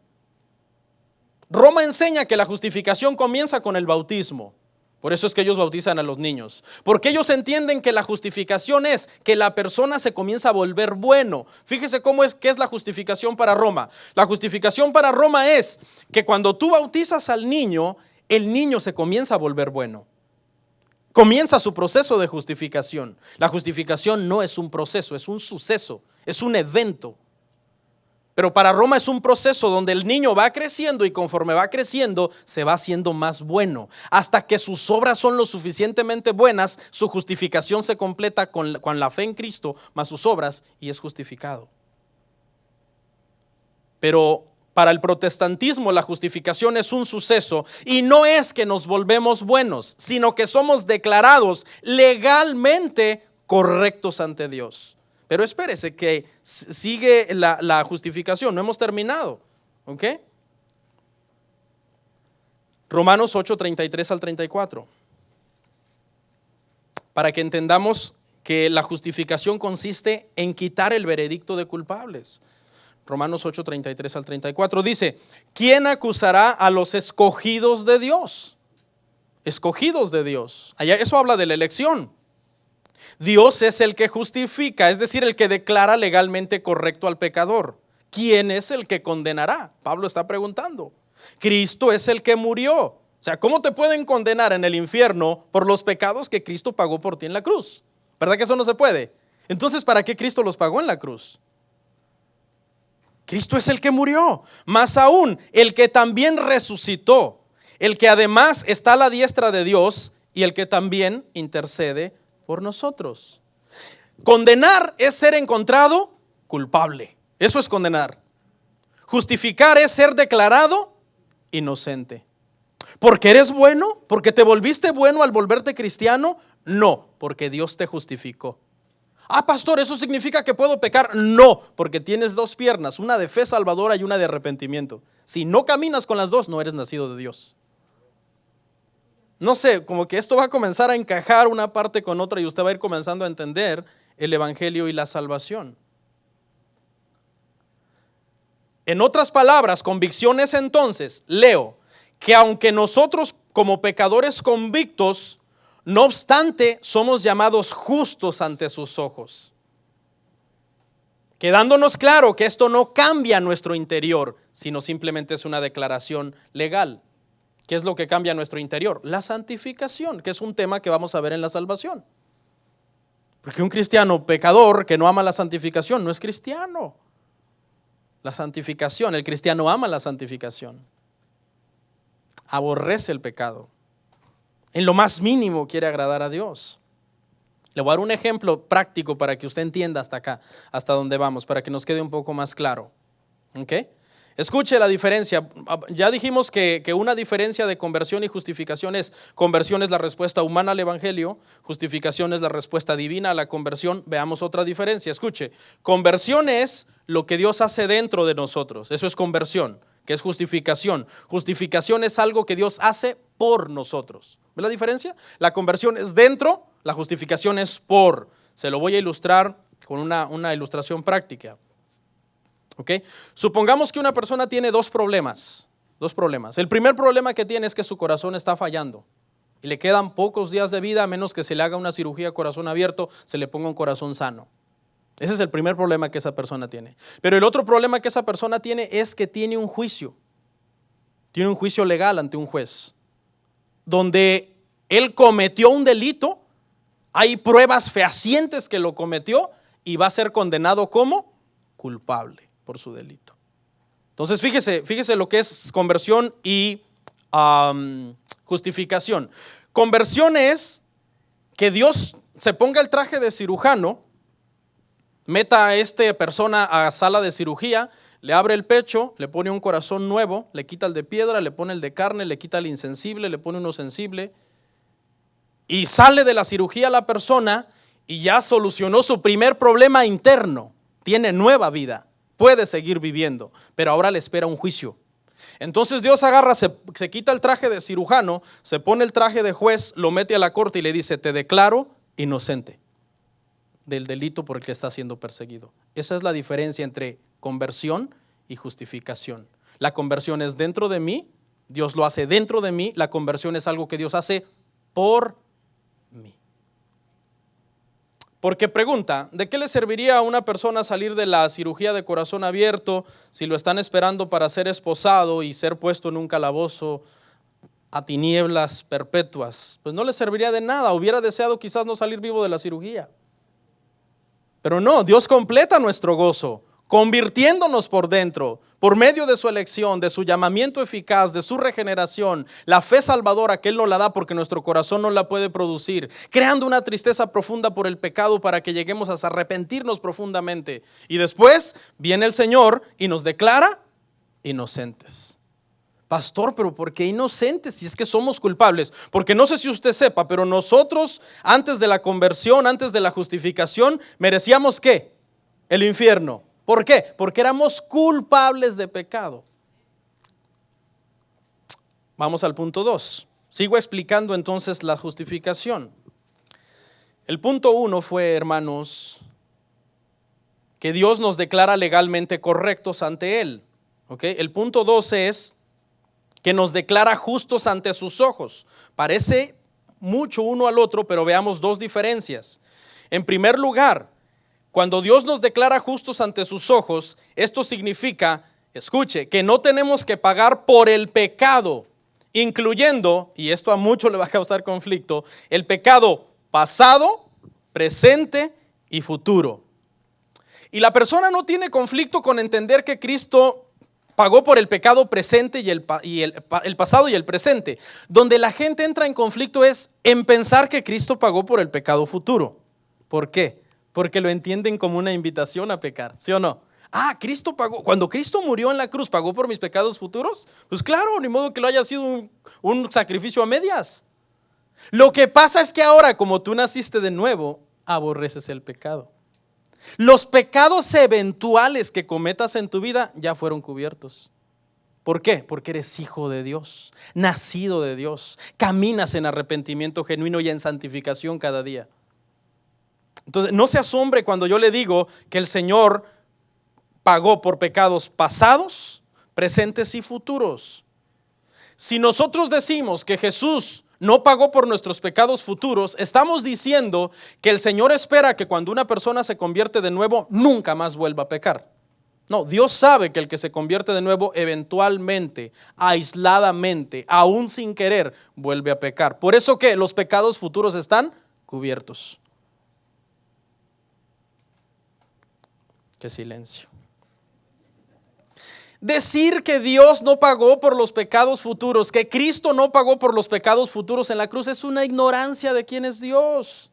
Roma enseña que la justificación comienza con el bautismo. Por eso es que ellos bautizan a los niños. Porque ellos entienden que la justificación es que la persona se comienza a volver bueno. Fíjese qué es la justificación para Roma. La justificación para Roma es que cuando tú bautizas al niño, el niño se comienza a volver bueno. Comienza su proceso de justificación. La justificación no es un proceso, es un suceso, es un evento. Pero para Roma es un proceso donde el niño va creciendo y conforme va creciendo se va haciendo más bueno. Hasta que sus obras son lo suficientemente buenas, su justificación se completa con la fe en Cristo más sus obras y es justificado. Pero para el protestantismo la justificación es un suceso y no es que nos volvemos buenos, sino que somos declarados legalmente correctos ante Dios. Pero espérese que sigue la justificación, no hemos terminado, ¿ok? Romanos 8, 33 al 34. Para que entendamos que la justificación consiste en quitar el veredicto de culpables. Romanos 8, 33 al 34 dice: ¿quién acusará a los escogidos de Dios? Escogidos de Dios. Allá eso habla de la elección. Dios es el que justifica, es decir, el que declara legalmente correcto al pecador. ¿Quién es el que condenará? Pablo está preguntando. Cristo es el que murió. O sea, ¿cómo te pueden condenar en el infierno por los pecados que Cristo pagó por ti en la cruz? ¿Verdad que eso no se puede? Entonces, ¿para qué Cristo los pagó en la cruz? Cristo es el que murió. Más aún, el que también resucitó, el que además está a la diestra de Dios y el que también intercede por nosotros. Condenar es ser encontrado culpable. Eso es condenar. Justificar es ser declarado inocente. ¿Porque eres bueno? ¿Porque te volviste bueno al volverte cristiano? No, porque Dios te justificó. Ah, pastor, ¿eso significa que puedo pecar? No, porque tienes dos piernas, una de fe salvadora y una de arrepentimiento. Si no caminas con las dos, no eres nacido de Dios. No sé, como que esto va a comenzar a encajar una parte con otra y usted va a ir comenzando a entender el evangelio y la salvación. En otras palabras, convicción es entonces, leo, que aunque nosotros como pecadores convictos, no obstante, somos llamados justos ante sus ojos. Quedándonos claro que esto no cambia nuestro interior, sino simplemente es una declaración legal. ¿Qué es lo que cambia nuestro interior? La santificación, que es un tema que vamos a ver en la salvación. Porque un cristiano pecador que no ama la santificación no es cristiano. La santificación, el cristiano ama la santificación. Aborrece el pecado. En lo más mínimo quiere agradar a Dios. Le voy a dar un ejemplo práctico para que usted entienda hasta acá, hasta dónde vamos, para que nos quede un poco más claro. ¿Ok? Escuche la diferencia. Ya dijimos que una diferencia de conversión y justificación es: conversión es la respuesta humana al evangelio, justificación es la respuesta divina a la conversión. Veamos otra diferencia. Escuche, conversión es lo que Dios hace dentro de nosotros. Eso es conversión, que es justificación. Justificación es algo que Dios hace por nosotros. ¿Ve la diferencia? La conversión es dentro, la justificación es por. Se lo voy a ilustrar con una ilustración práctica. ¿Okay? Supongamos que una persona tiene dos problemas. El primer problema que tiene es que su corazón está fallando y le quedan pocos días de vida, a menos que se le haga una cirugía a corazón abierto, se le ponga un corazón sano. Ese es el primer problema que esa persona tiene. Pero el otro problema que esa persona tiene es que tiene un juicio. Tiene un juicio legal ante un juez, donde él cometió un delito, hay pruebas fehacientes que lo cometió y va a ser condenado como culpable por su delito. Entonces fíjese lo que es conversión y justificación. Conversión es que Dios se ponga el traje de cirujano meta a esta persona a sala de cirugía, le abre el pecho, le pone un corazón nuevo, le quita el de piedra, le pone el de carne, le quita el insensible, le pone uno sensible, y sale de la cirugía la persona y ya solucionó su primer problema interno, tiene nueva vida, puede seguir viviendo, pero ahora le espera un juicio. Entonces Dios agarra, se quita el traje de cirujano, se pone el traje de juez, lo mete a la corte y le dice: te declaro inocente del delito por el que está siendo perseguido. Esa es la diferencia entre conversión y justificación. La conversión es dentro de mí, Dios lo hace dentro de mí. La conversión es algo que Dios hace por mí. Porque pregunta, ¿de qué le serviría a una persona salir de la cirugía de corazón abierto si lo están esperando para ser esposado y ser puesto en un calabozo a tinieblas perpetuas? Pues no le serviría de nada. Hubiera deseado quizás no salir vivo de la cirugía. Pero no, Dios completa nuestro gozo, convirtiéndonos por dentro, por medio de su elección, de su llamamiento eficaz, de su regeneración, la fe salvadora que Él nos la da porque nuestro corazón no la puede producir, creando una tristeza profunda por el pecado para que lleguemos a arrepentirnos profundamente. Y después viene el Señor y nos declara inocentes. Pastor, pero ¿por qué inocentes si es que somos culpables? Porque no sé si usted sepa, pero nosotros antes de la conversión, antes de la justificación, merecíamos ¿qué? El infierno. ¿Por qué? Porque éramos culpables de pecado. Vamos al punto 2. Sigo explicando entonces la justificación. El punto 1 fue, hermanos, que Dios nos declara legalmente correctos ante Él. ¿Okay? El punto 2 es que nos declara justos ante sus ojos. Parece mucho uno al otro, pero veamos dos diferencias. En primer lugar, cuando Dios nos declara justos ante sus ojos, esto significa, escuche, que no tenemos que pagar por el pecado, incluyendo, y esto a muchos le va a causar conflicto, el pecado pasado, presente y futuro. Y la persona no tiene conflicto con entender que Cristo pagó por el pecado presente y el pasado y el presente. Donde la gente entra en conflicto es en pensar que Cristo pagó por el pecado futuro. ¿Por qué? Porque lo entienden como una invitación a pecar, ¿sí o no? Ah, Cristo pagó. Cuando Cristo murió en la cruz, ¿pagó por mis pecados futuros? Pues claro, ni modo que lo haya sido un sacrificio a medias. Lo que pasa es que ahora, como tú naciste de nuevo, aborreces el pecado. Los pecados eventuales que cometas en tu vida ya fueron cubiertos. ¿Por qué? Porque eres hijo de Dios, nacido de Dios, caminas en arrepentimiento genuino y en santificación cada día. Entonces, no se asombre cuando yo le digo que el Señor pagó por pecados pasados, presentes y futuros. Si nosotros decimos que Jesús no pagó por nuestros pecados futuros, estamos diciendo que el Señor espera que cuando una persona se convierte de nuevo, nunca más vuelva a pecar. No, Dios sabe que el que se convierte de nuevo eventualmente, aisladamente, aún sin querer, vuelve a pecar. Por eso que los pecados futuros están cubiertos. Qué silencio. Decir que Dios no pagó por los pecados futuros, que Cristo no pagó por los pecados futuros en la cruz, es una ignorancia de quién es Dios.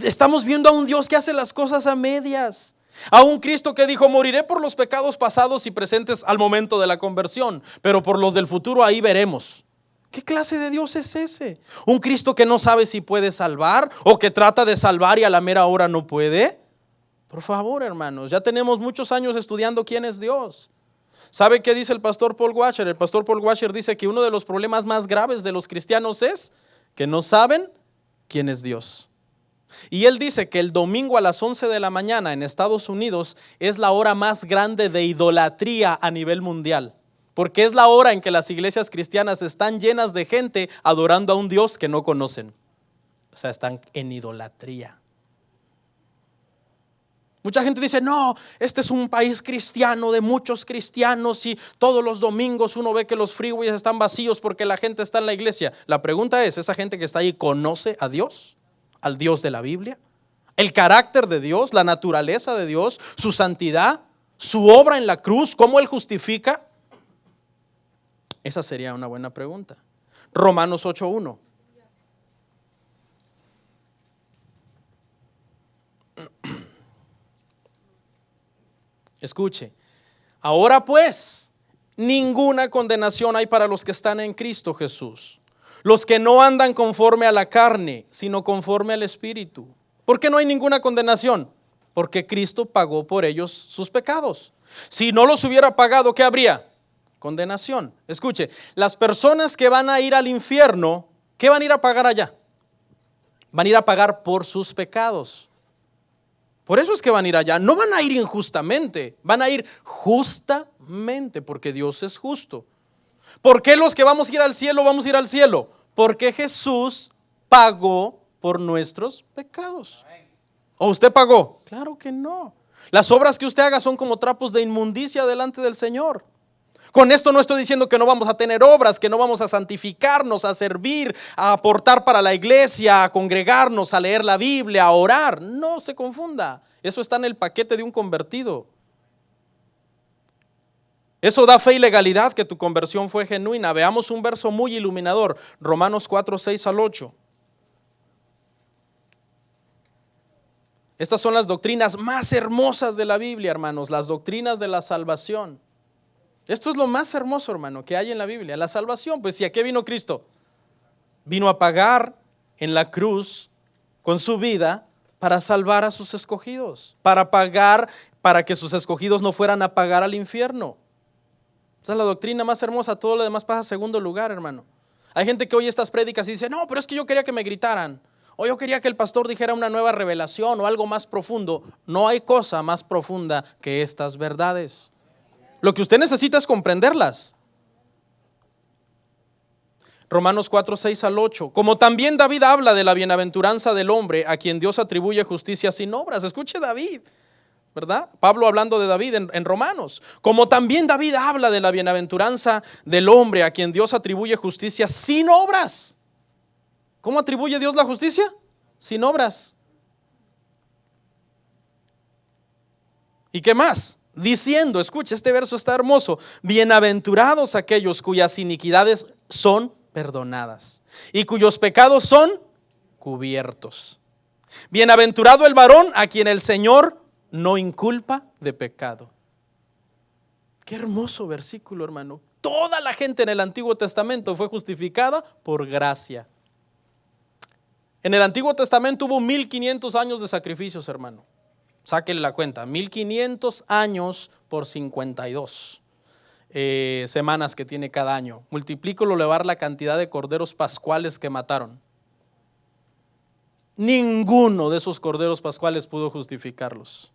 Estamos viendo a un Dios que hace las cosas a medias, a un Cristo que dijo: moriré por los pecados pasados y presentes al momento de la conversión, pero por los del futuro ahí veremos. ¿Qué clase de Dios es ese? ¿Un Cristo que no sabe si puede salvar o que trata de salvar y a la mera hora no puede? Por favor, hermanos, ya tenemos muchos años estudiando quién es Dios. ¿Sabe qué dice el pastor Paul Washer? El pastor Paul Washer dice que uno de los problemas más graves de los cristianos es que no saben quién es Dios. Y él dice que el domingo a las 11 de la mañana en Estados Unidos es la hora más grande de idolatría a nivel mundial, porque es la hora en que las iglesias cristianas están llenas de gente adorando a un Dios que no conocen. O sea, están en idolatría. Mucha gente dice: no, este es un país cristiano de muchos cristianos y todos los domingos uno ve que los freeways están vacíos porque la gente está en la iglesia. La pregunta es: ¿esa gente que está ahí conoce a Dios? ¿Al Dios de la Biblia? ¿El carácter de Dios? ¿La naturaleza de Dios? ¿Su santidad? ¿Su obra en la cruz? ¿Cómo Él justifica? Esa sería una buena pregunta. Romanos 8:1. Escuche, ahora pues, ninguna condenación hay para los que están en Cristo Jesús, los que no andan conforme a la carne, sino conforme al Espíritu. ¿Por qué no hay ninguna condenación? Porque Cristo pagó por ellos sus pecados. Si no los hubiera pagado, ¿qué habría? Condenación. Escuche, las personas que van a ir al infierno, ¿qué van a ir a pagar allá? Van a ir a pagar por sus pecados. Por eso es que van a ir allá. No van a ir injustamente, van a ir justamente, porque Dios es justo. ¿Por qué los que vamos a ir al cielo vamos a ir al cielo? Porque Jesús pagó por nuestros pecados. ¿O usted pagó? Claro que no. Las obras que usted haga son como trapos de inmundicia delante del Señor. Con esto no estoy diciendo que no vamos a tener obras, que no vamos a santificarnos, a servir, a aportar para la iglesia, a congregarnos, a leer la Biblia, a orar. No se confunda. Eso está en el paquete de un convertido. Eso da fe y legalidad que tu conversión fue genuina. Veamos un verso muy iluminador. Romanos 4, 6 al 8. Estas son las doctrinas más hermosas de la Biblia, hermanos, las doctrinas de la salvación. Esto es lo más hermoso, hermano, que hay en la Biblia, la salvación. Pues, ¿y a qué vino Cristo? Vino a pagar en la cruz con su vida para salvar a sus escogidos, para pagar, para que sus escogidos no fueran a pagar al infierno. Esa es la doctrina más hermosa, todo lo demás pasa a segundo lugar, hermano. Hay gente que oye estas prédicas y dice, no, pero es que yo quería que me gritaran. O yo quería que el pastor dijera una nueva revelación o algo más profundo. No hay cosa más profunda que estas verdades. Lo que usted necesita es comprenderlas. Romanos 4, 6 al 8. Como también David habla de la bienaventuranza del hombre a quien Dios atribuye justicia sin obras. Escuche David, ¿verdad? Pablo hablando de David en Romanos. Como también David habla de la bienaventuranza del hombre a quien Dios atribuye justicia sin obras. ¿Cómo atribuye Dios la justicia? Sin obras. ¿Y qué más? Diciendo, escucha, este verso está hermoso. Bienaventurados aquellos cuyas iniquidades son perdonadas y cuyos pecados son cubiertos. Bienaventurado el varón a quien el Señor no inculpa de pecado. Qué hermoso versículo, hermano. Toda la gente en el Antiguo Testamento fue justificada por gracia. En el Antiguo Testamento hubo 1500 años de sacrificios, hermano. Sáquele la cuenta, 1500 años por 52 semanas que tiene cada año. Multiplícalo, elevar la cantidad de corderos pascuales que mataron. Ninguno de esos corderos pascuales pudo justificarlos.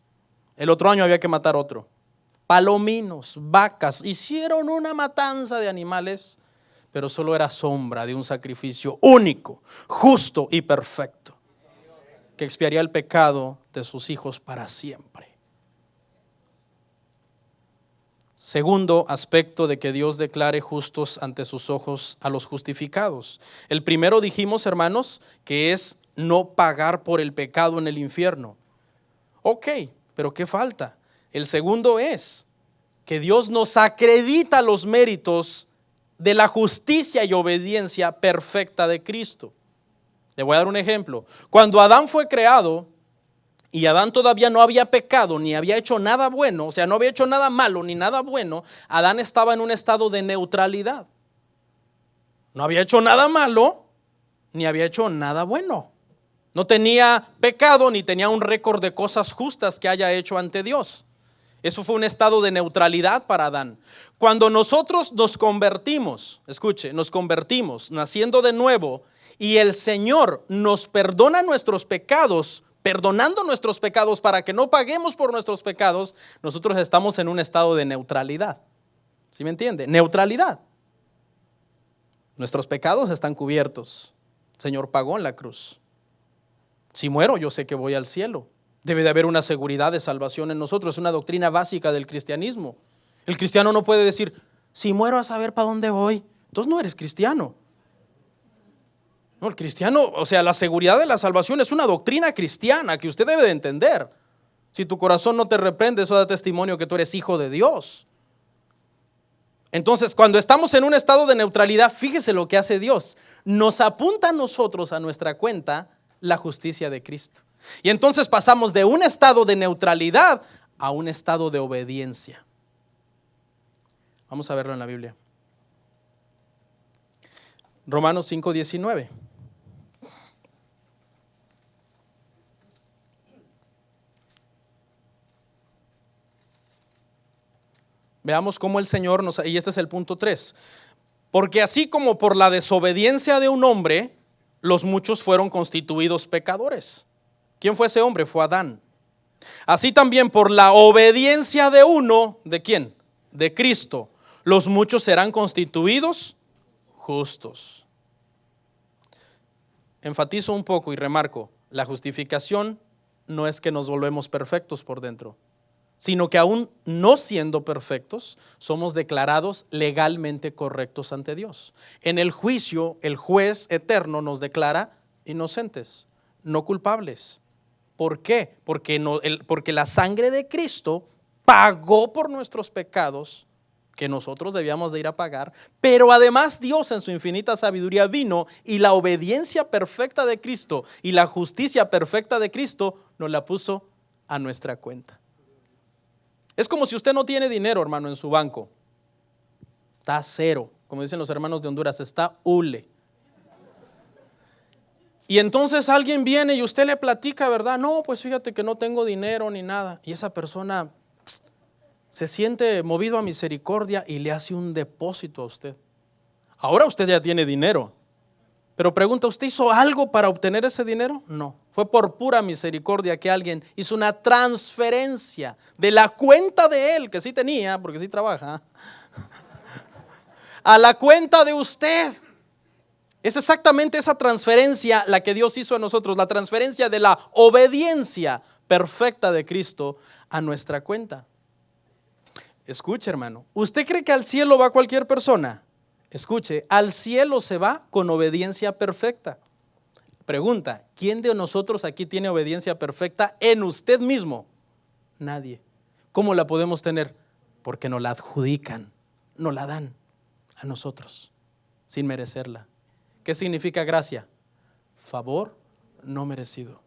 El otro año había que matar otro. Palominos, vacas, hicieron una matanza de animales, pero solo era sombra de un sacrificio único, justo y perfecto, que expiaría el pecado de sus hijos para siempre. Segundo aspecto de que Dios declare justos ante sus ojos a los justificados. El primero dijimos, hermanos, que es no pagar por el pecado en el infierno. Ok, pero ¿qué falta? El segundo es que Dios nos acredita los méritos de la justicia y obediencia perfecta de Cristo. Le voy a dar un ejemplo. Cuando Adán fue creado y Adán todavía no había pecado ni había hecho nada bueno, o sea, no había hecho nada malo ni nada bueno, Adán estaba en un estado de neutralidad. No había hecho nada malo ni había hecho nada bueno. No tenía pecado ni tenía un récord de cosas justas que haya hecho ante Dios. Eso fue un estado de neutralidad para Adán. Cuando nosotros nos convertimos, escuche, nos convertimos naciendo de nuevo y el Señor nos perdona nuestros pecados, perdonando nuestros pecados para que no paguemos por nuestros pecados, nosotros estamos en un estado de neutralidad. ¿Sí me entiende? Neutralidad. Nuestros pecados están cubiertos. El Señor pagó en la cruz. Si muero, yo sé que voy al cielo. Debe de haber una seguridad de salvación en nosotros. Es una doctrina básica del cristianismo. El cristiano no puede decir, si muero a saber para dónde voy, entonces no eres cristiano. No, el cristiano, o sea, la seguridad de la salvación es una doctrina cristiana que usted debe de entender. Si tu corazón no te reprende, eso da testimonio que tú eres hijo de Dios. Entonces, cuando estamos en un estado de neutralidad, fíjese lo que hace Dios. Nos apunta a nosotros, a nuestra cuenta, la justicia de Cristo. Y entonces pasamos de un estado de neutralidad a un estado de obediencia. Vamos a verlo en la Biblia. Romanos 5:19. Veamos cómo el Señor nos... Y este es el punto 3. Porque así como por la desobediencia de un hombre, los muchos fueron constituidos pecadores. ¿Quién fue ese hombre? Fue Adán. Así también por la obediencia de uno, ¿de quién? De Cristo, los muchos serán constituidos justos. Enfatizo un poco y remarco, la justificación no es que nos volvemos perfectos por dentro, sino que aún no siendo perfectos, somos declarados legalmente correctos ante Dios. En el juicio, el juez eterno nos declara inocentes, no culpables. ¿Por qué? Porque la sangre de Cristo pagó por nuestros pecados que nosotros debíamos de ir a pagar, pero además Dios en su infinita sabiduría vino y la obediencia perfecta de Cristo y la justicia perfecta de Cristo nos la puso a nuestra cuenta. Es como si usted no tiene dinero, hermano, en su banco. Está cero, como dicen los hermanos de Honduras, está hule. Y entonces alguien viene y usted le platica, ¿verdad? No, pues fíjate que no tengo dinero ni nada. Y esa persona se siente movido a misericordia y le hace un depósito a usted. Ahora usted ya tiene dinero. Pero pregunta, ¿usted hizo algo para obtener ese dinero? No, fue por pura misericordia que alguien hizo una transferencia de la cuenta de él, que sí tenía, porque sí trabaja, a la cuenta de usted. Es exactamente esa transferencia la que Dios hizo a nosotros, la transferencia de la obediencia perfecta de Cristo a nuestra cuenta. Escuche, hermano, ¿usted cree que al cielo va cualquier persona? Escuche, al cielo se va con obediencia perfecta. Pregunta, ¿quién de nosotros aquí tiene obediencia perfecta en usted mismo? Nadie. ¿Cómo la podemos tener? Porque nos la adjudican, nos la dan a nosotros, sin merecerla. ¿Qué significa gracia? Favor no merecido.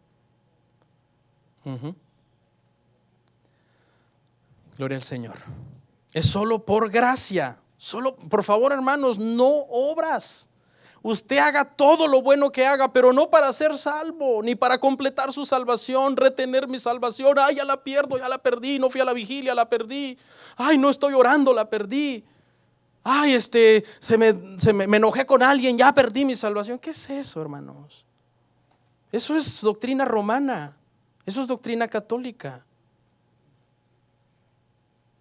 Gloria al Señor. Es solo por gracia. Solo, por favor, hermanos, no obras. Usted haga todo lo bueno que haga, pero no para ser salvo, ni para completar su salvación, retener mi salvación. Ay, ya la pierdo, ya la perdí, no fui a la vigilia, la perdí. Ay, no estoy orando, la perdí. Ay, me enojé con alguien, ya perdí mi salvación. ¿Qué es eso, hermanos? Eso es doctrina romana, eso es doctrina católica.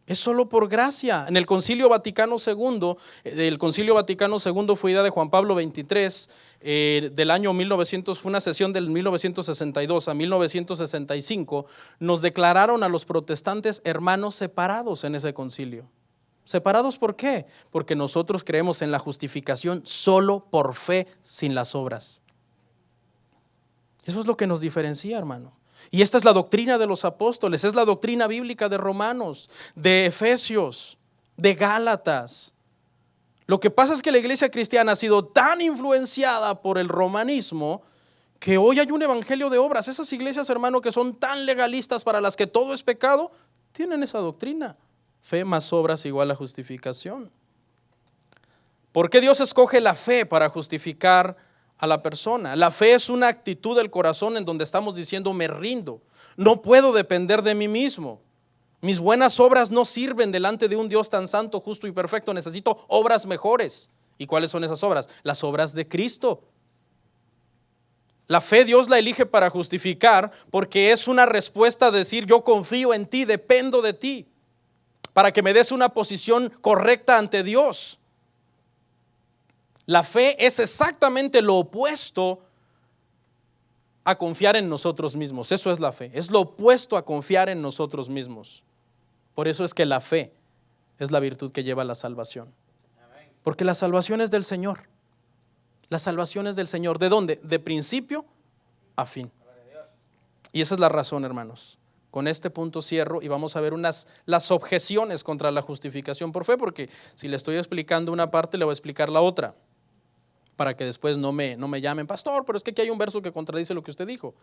Es solo por gracia. En el Concilio Vaticano II, fue idea de Juan Pablo XXIII, del año 1900, fue una sesión del 1962 a 1965, nos declararon a los protestantes hermanos separados en ese concilio. ¿Separados por qué? Porque nosotros creemos en la justificación solo por fe, sin las obras. Eso es lo que nos diferencia, hermano. Y esta es la doctrina de los apóstoles, es la doctrina bíblica de Romanos, de Efesios, de Gálatas. Lo que pasa es que la iglesia cristiana ha sido tan influenciada por el romanismo que hoy hay un evangelio de obras. Esas iglesias, hermano, que son tan legalistas, para las que todo es pecado, tienen esa doctrina. Fe más obras igual a justificación. ¿Por qué Dios escoge la fe para justificar a la persona? La fe es una actitud del corazón en donde estamos diciendo: me rindo, no puedo depender de mí mismo. Mis buenas obras no sirven delante de un Dios tan santo, justo y perfecto. Necesito obras mejores. ¿Y cuáles son esas obras? Las obras de Cristo. La fe Dios la elige para justificar porque es una respuesta a decir: yo confío en ti, dependo de ti, para que me des una posición correcta ante Dios. La fe es exactamente lo opuesto a confiar en nosotros mismos. Eso es la fe, es lo opuesto a confiar en nosotros mismos. Por eso es que la fe es la virtud que lleva a la salvación. Porque la salvación es del Señor. La salvación es del Señor. ¿De dónde? De principio a fin. Y esa es la razón, hermanos. Con este punto cierro y vamos a ver las objeciones contra la justificación por fe, porque si le estoy explicando una parte, le voy a explicar la otra, para que después no me llamen: pastor, pero es que aquí hay un verso que contradice lo que usted dijo.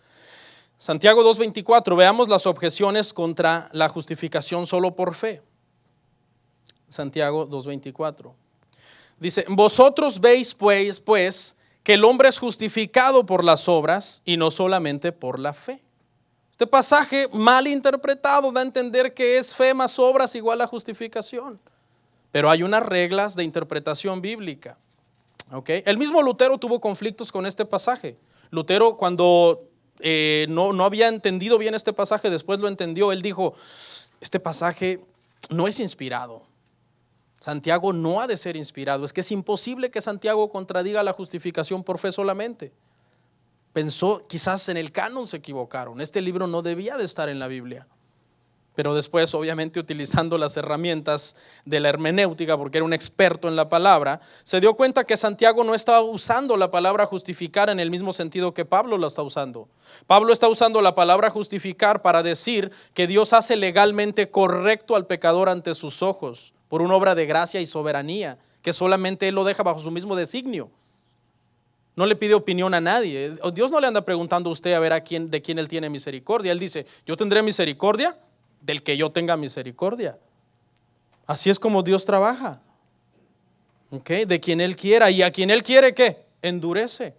Santiago 2:24, veamos las objeciones contra la justificación solo por fe. Santiago 2:24. Dice, vosotros veis pues que el hombre es justificado por las obras y no solamente por la fe. Este pasaje mal interpretado da a entender que es fe más obras igual a justificación. Pero hay unas reglas de interpretación bíblica. ¿Okay? El mismo Lutero tuvo conflictos con este pasaje. Lutero, cuando no había entendido bien este pasaje, después lo entendió. Él dijo, este pasaje no es inspirado. Santiago no ha de ser inspirado. Es que es imposible que Santiago contradiga la justificación por fe solamente. Pensó, quizás en el canon se equivocaron. Este libro no debía de estar en la Biblia. Pero después, obviamente, utilizando las herramientas de la hermenéutica, porque era un experto en la palabra, se dio cuenta que Santiago no estaba usando la palabra justificar en el mismo sentido que Pablo la está usando. Pablo está usando la palabra justificar para decir que Dios hace legalmente correcto al pecador ante sus ojos, por una obra de gracia y soberanía, que solamente Él lo deja bajo su mismo designio. No le pide opinión a nadie. Dios no le anda preguntando a usted a ver de quién Él tiene misericordia. Él dice, yo tendré misericordia del que yo tenga misericordia. Así es como Dios trabaja. ¿Okay? De quien Él quiera. Y a quien Él quiere, ¿qué? Endurece.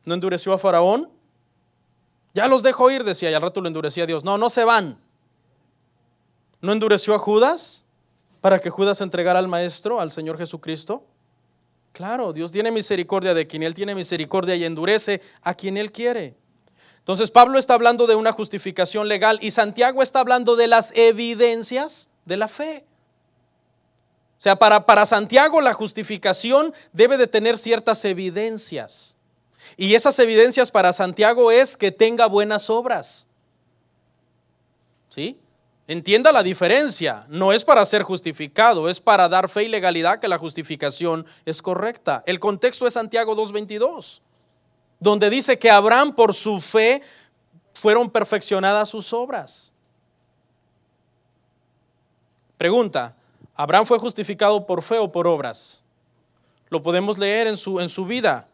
¿No endureció a Faraón? Ya los dejo ir, decía, y al rato lo endurecía Dios. No se van. ¿No endureció a Judas para que Judas entregara al Maestro, al Señor Jesucristo? Claro, Dios tiene misericordia de quien Él tiene misericordia y endurece a quien Él quiere. Entonces Pablo está hablando de una justificación legal y Santiago está hablando de las evidencias de la fe. O sea, para Santiago la justificación debe de tener ciertas evidencias. Y esas evidencias para Santiago es que tenga buenas obras. ¿Sí? Entienda la diferencia. No es para ser justificado, es para dar fe y legalidad que la justificación es correcta. El contexto es Santiago 2:22. Donde dice que Abraham por su fe fueron perfeccionadas sus obras. Pregunta, ¿Abraham fue justificado por fe o por obras? Lo podemos leer en su vida.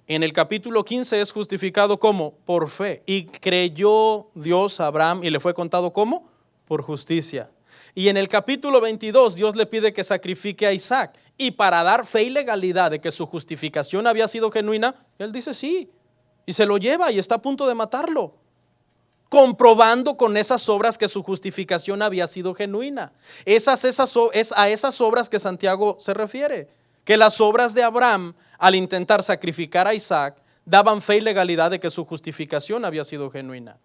En el capítulo 15 es justificado ¿cómo? Por fe. Y creyó Dios a Abraham y le fue contado ¿cómo? Por justicia. Y en el capítulo 22 Dios le pide que sacrifique a Isaac. Y para dar fe y legalidad de que su justificación había sido genuina, él dice sí. Y se lo lleva y está a punto de matarlo, comprobando con esas obras que su justificación había sido genuina. Es a esas obras que Santiago se refiere, que las obras de Abraham al intentar sacrificar a Isaac daban fe y legalidad de que su justificación había sido genuina.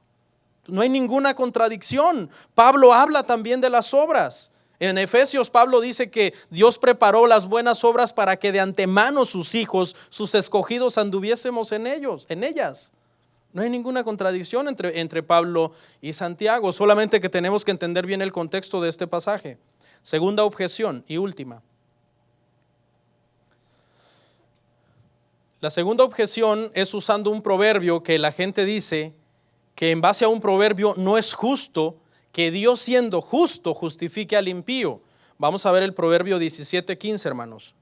No hay ninguna contradicción. Pablo habla también de las obras. En Efesios Pablo dice que Dios preparó las buenas obras para que de antemano sus hijos, sus escogidos anduviésemos en ellas. No hay ninguna contradicción entre Pablo y Santiago, solamente que tenemos que entender bien el contexto de este pasaje. Segunda objeción y última. La segunda objeción es usando un proverbio que la gente dice que en base a un proverbio no es justo que Dios siendo justo justifique al impío. Vamos a ver el proverbio 17:15, hermanos.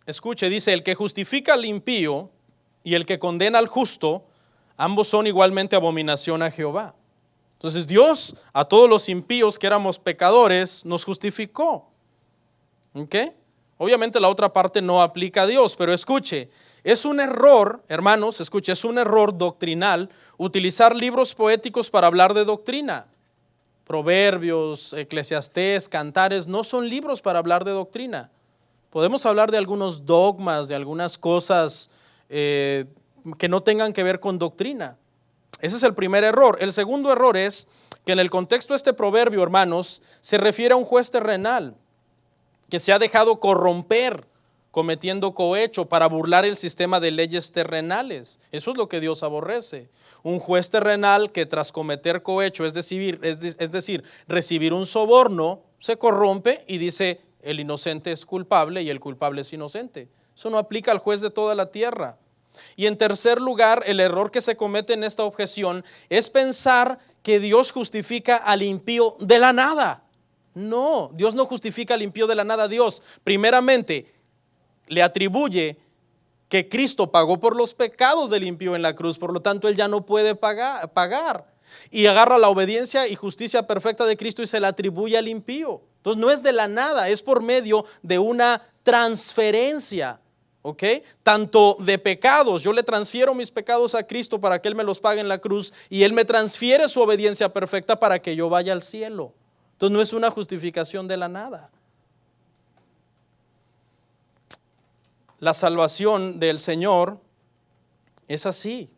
Escuche, dice, el que justifica al impío y el que condena al justo, ambos son igualmente abominación a Jehová. Entonces Dios a todos los impíos que éramos pecadores nos justificó. ¿Ok? Obviamente la otra parte no aplica a Dios, pero escuche, es un error, hermanos, escuche, es un error doctrinal utilizar libros poéticos para hablar de doctrina. Proverbios, Eclesiastés, Cantares, no son libros para hablar de doctrina. Podemos hablar de algunos dogmas, de algunas cosas que no tengan que ver con doctrina. Ese es el primer error. El segundo error es que en el contexto de este proverbio, hermanos, se refiere a un juez terrenal que se ha dejado corromper cometiendo cohecho para burlar el sistema de leyes terrenales. Eso es lo que Dios aborrece. Un juez terrenal que tras cometer cohecho, es decir, recibir un soborno, se corrompe y dice el inocente es culpable y el culpable es inocente. Eso no aplica al juez de toda la tierra. Y en tercer lugar, el error que se comete en esta objeción es pensar que Dios justifica al impío de la nada. No, Dios no justifica al impío de la nada. Dios, primeramente, le atribuye que Cristo pagó por los pecados del impío en la cruz, por lo tanto él ya no puede pagar. Y agarra la obediencia y justicia perfecta de Cristo y se la atribuye al impío. Entonces no es de la nada, es por medio de una transferencia, ¿ok? Tanto de pecados, yo le transfiero mis pecados a Cristo para que Él me los pague en la cruz, y Él me transfiere su obediencia perfecta para que yo vaya al cielo. Entonces no es una justificación de la nada. La salvación del Señor es así.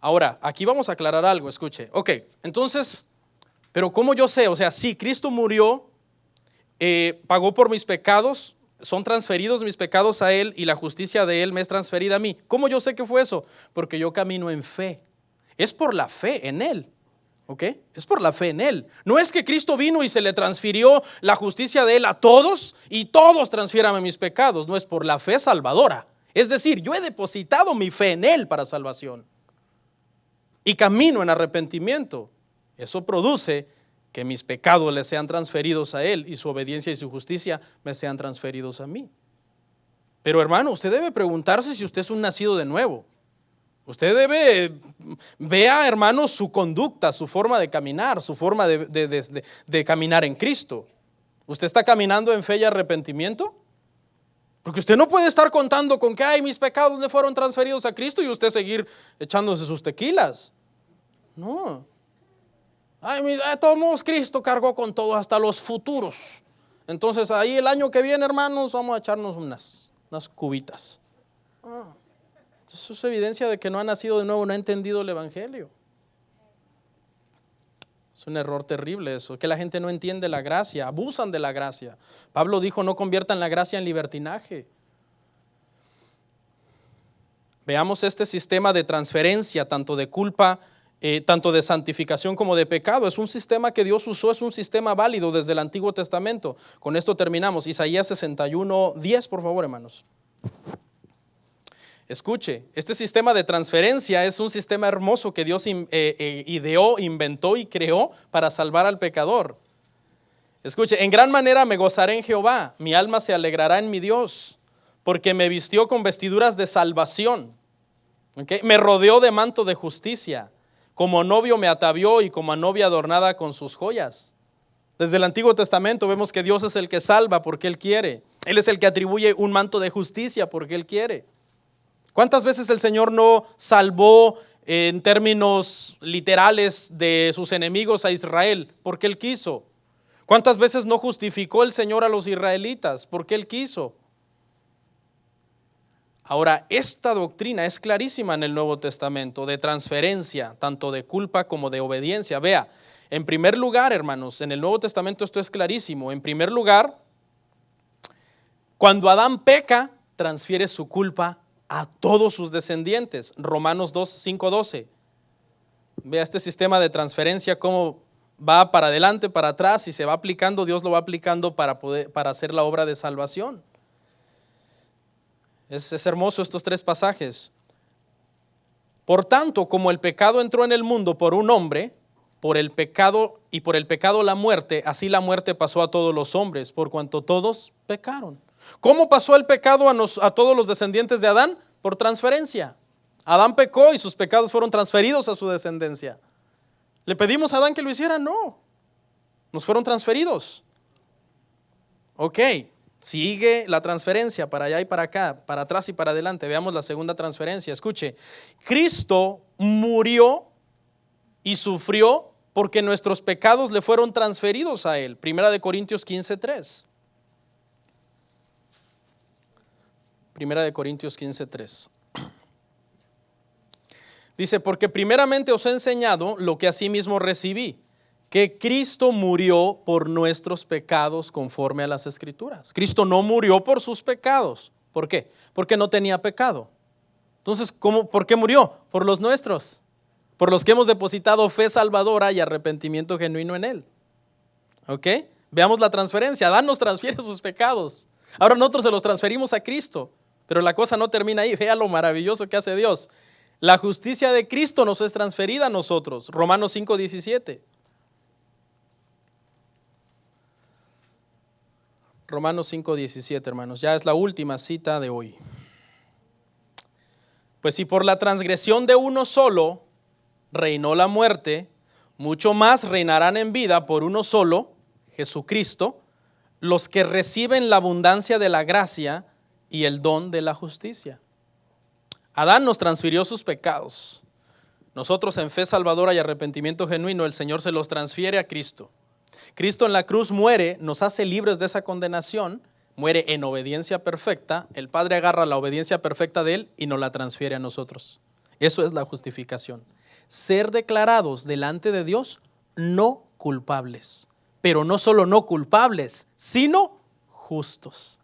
Ahora, aquí vamos a aclarar algo, escuche. Ok, entonces, pero ¿cómo yo sé? O sea, si Cristo murió, pagó por mis pecados, son transferidos mis pecados a Él y la justicia de Él me es transferida a mí. ¿Cómo yo sé que fue eso? Porque yo camino en fe. Es por la fe en Él. ¿Ok? Es por la fe en Él. No es que Cristo vino y se le transfirió la justicia de Él a todos y todos transfiérame mis pecados. No, es por la fe salvadora. Es decir, yo he depositado mi fe en Él para salvación y camino en arrepentimiento. Eso produce que mis pecados le sean transferidos a Él y su obediencia y su justicia me sean transferidos a mí. Pero hermano, usted debe preguntarse si usted es un nacido de nuevo. Usted vea, hermano, su conducta, su forma de caminar, su forma de caminar en Cristo. ¿Usted está caminando en fe y arrepentimiento? Porque usted no puede estar contando con que ay, mis pecados le fueron transferidos a Cristo y usted seguir echándose sus tequilas. No. Ay, todos Cristo cargó con todo, hasta los futuros. Entonces ahí el año que viene, hermanos, vamos a echarnos unas cubitas. Eso es evidencia de que no ha nacido de nuevo, no ha entendido el evangelio. Es un error terrible eso, que la gente no entiende la gracia, abusan de la gracia. Pablo dijo, no conviertan la gracia en libertinaje. Veamos este sistema de transferencia, tanto de culpa, tanto de santificación como de pecado. Es un sistema que Dios usó, es un sistema válido desde el Antiguo Testamento. Con esto terminamos. Isaías 61:10, por favor, hermanos. Escuche, este sistema de transferencia es un sistema hermoso que Dios ideó, inventó y creó para salvar al pecador. Escuche, en gran manera me gozaré en Jehová, mi alma se alegrará en mi Dios, porque me vistió con vestiduras de salvación, ¿okay? Me rodeó de manto de justicia, como novio me atavió y como a novia adornada con sus joyas. Desde el Antiguo Testamento vemos que Dios es el que salva porque Él quiere. Él es el que atribuye un manto de justicia porque Él quiere. ¿Cuántas veces el Señor no salvó en términos literales de sus enemigos a Israel? Porque Él quiso. ¿Cuántas veces no justificó el Señor a los israelitas? Porque Él quiso. Ahora, esta doctrina es clarísima en el Nuevo Testamento, de transferencia, tanto de culpa como de obediencia. Vea, en primer lugar, hermanos, en el Nuevo Testamento esto es clarísimo. En primer lugar, cuando Adán peca, transfiere su culpa a todos sus descendientes. Romanos 5:12. Vea este sistema de transferencia, cómo va para adelante, para atrás, y se va aplicando, Dios lo va aplicando para hacer la obra de salvación. Es hermoso estos tres pasajes. Por tanto, como el pecado entró en el mundo por un hombre, por el pecado la muerte, así la muerte pasó a todos los hombres, por cuanto todos pecaron. ¿Cómo pasó el pecado a todos los descendientes de Adán? Por transferencia. Adán pecó y sus pecados fueron transferidos a su descendencia. ¿Le pedimos a Adán que lo hiciera? No. Nos fueron transferidos. Ok, sigue la transferencia para allá y para acá, para atrás y para adelante. Veamos la segunda transferencia. Escuche, Cristo murió y sufrió porque nuestros pecados le fueron transferidos a Él. Primera de Corintios 15:3. Primera de Corintios 15:3. Dice, porque primeramente os he enseñado lo que asimismo recibí, que Cristo murió por nuestros pecados conforme a las Escrituras. Cristo no murió por sus pecados. ¿Por qué? Porque no tenía pecado. Entonces, ¿por qué murió? Por los nuestros, por los que hemos depositado fe salvadora y arrepentimiento genuino en Él. ¿Ok? Veamos la transferencia. Adán nos transfiere sus pecados. Ahora nosotros se los transferimos a Cristo. Pero la cosa no termina ahí. Vea lo maravilloso que hace Dios. La justicia de Cristo nos es transferida a nosotros. Romanos 5:17. Romanos 5:17, hermanos. Ya es la última cita de hoy. Pues si por la transgresión de uno solo reinó la muerte, mucho más reinarán en vida por uno solo, Jesucristo, los que reciben la abundancia de la gracia y el don de la justicia. Adán nos transfirió sus pecados. Nosotros en fe salvadora y arrepentimiento genuino, el Señor se los transfiere a Cristo. Cristo en la cruz muere, nos hace libres de esa condenación, muere en obediencia perfecta. El Padre agarra la obediencia perfecta de Él y nos la transfiere a nosotros. Eso es la justificación. Ser declarados delante de Dios no culpables. Pero no solo no culpables, sino justos.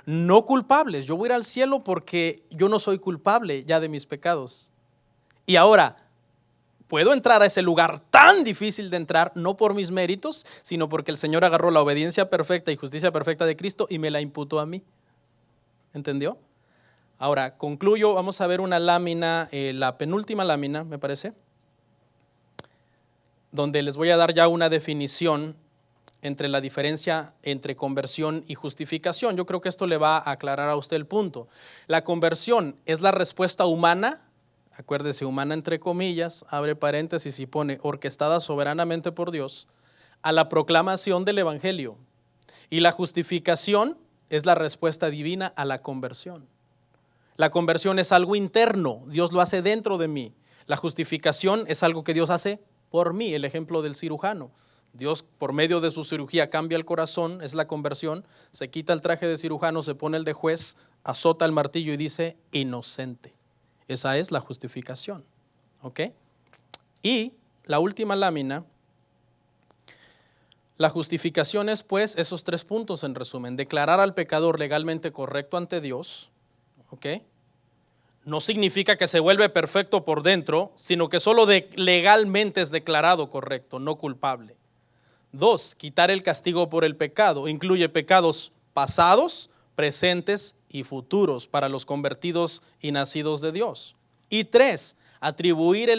No culpables. Yo voy a ir al cielo porque yo no soy culpable ya de mis pecados. Y ahora, puedo entrar a ese lugar tan difícil de entrar, no por mis méritos, sino porque el Señor agarró la obediencia perfecta y justicia perfecta de Cristo y me la imputó a mí. ¿Entendió? Ahora, concluyo, vamos a ver una lámina, la penúltima lámina, me parece, donde les voy a dar ya una definición entre la diferencia entre conversión y justificación. Yo creo que esto le va a aclarar a usted el punto. La conversión es la respuesta humana, acuérdese, humana entre comillas, abre paréntesis y pone orquestada soberanamente por Dios, a la proclamación del evangelio. Y la justificación es la respuesta divina a la conversión. La conversión es algo interno, Dios lo hace dentro de mí. La justificación es algo que Dios hace por mí, el ejemplo del cirujano. Dios por medio de su cirugía cambia el corazón, es la conversión, se quita el traje de cirujano, se pone el de juez, azota el martillo y dice inocente. Esa es la justificación. ¿Ok? Y la última lámina, la justificación es pues esos 3 puntos en resumen. Declarar al pecador legalmente correcto ante Dios. ¿Ok? No significa que se vuelve perfecto por dentro, sino que solo legalmente es declarado correcto, no culpable. 2, quitar el castigo por el pecado. Incluye pecados pasados, presentes y futuros para los convertidos y nacidos de Dios. Y 3, atribuir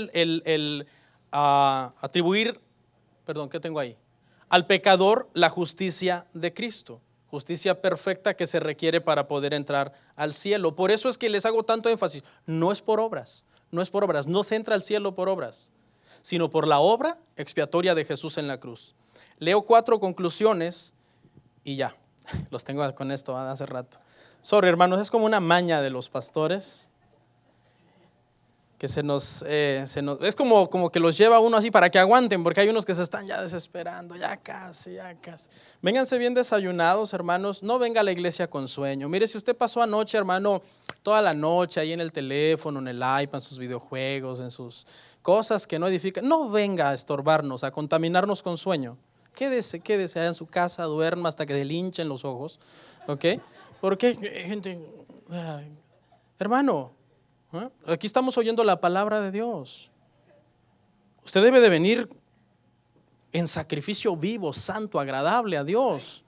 al pecador la justicia de Cristo. Justicia perfecta que se requiere para poder entrar al cielo. Por eso es que les hago tanto énfasis. No es por obras, no se entra al cielo por obras, sino por la obra expiatoria de Jesús en la cruz. Leo 4 conclusiones y ya, los tengo con esto hace rato. Sorry, hermanos, es como una maña de los pastores que es como que los lleva uno así para que aguanten, porque hay unos que se están ya desesperando, ya casi. Vénganse bien desayunados, hermanos, no venga a la iglesia con sueño. Mire, si usted pasó anoche, hermano, toda la noche ahí en el teléfono, en el iPad, en sus videojuegos, en sus cosas que no edifican, no venga a estorbarnos, a contaminarnos con sueño. Quédese allá en su casa, duerma hasta que le hinchen los ojos, ¿ok? Porque gente, hermano, aquí estamos oyendo la palabra de Dios. Usted debe de venir en sacrificio vivo, santo, agradable a Dios.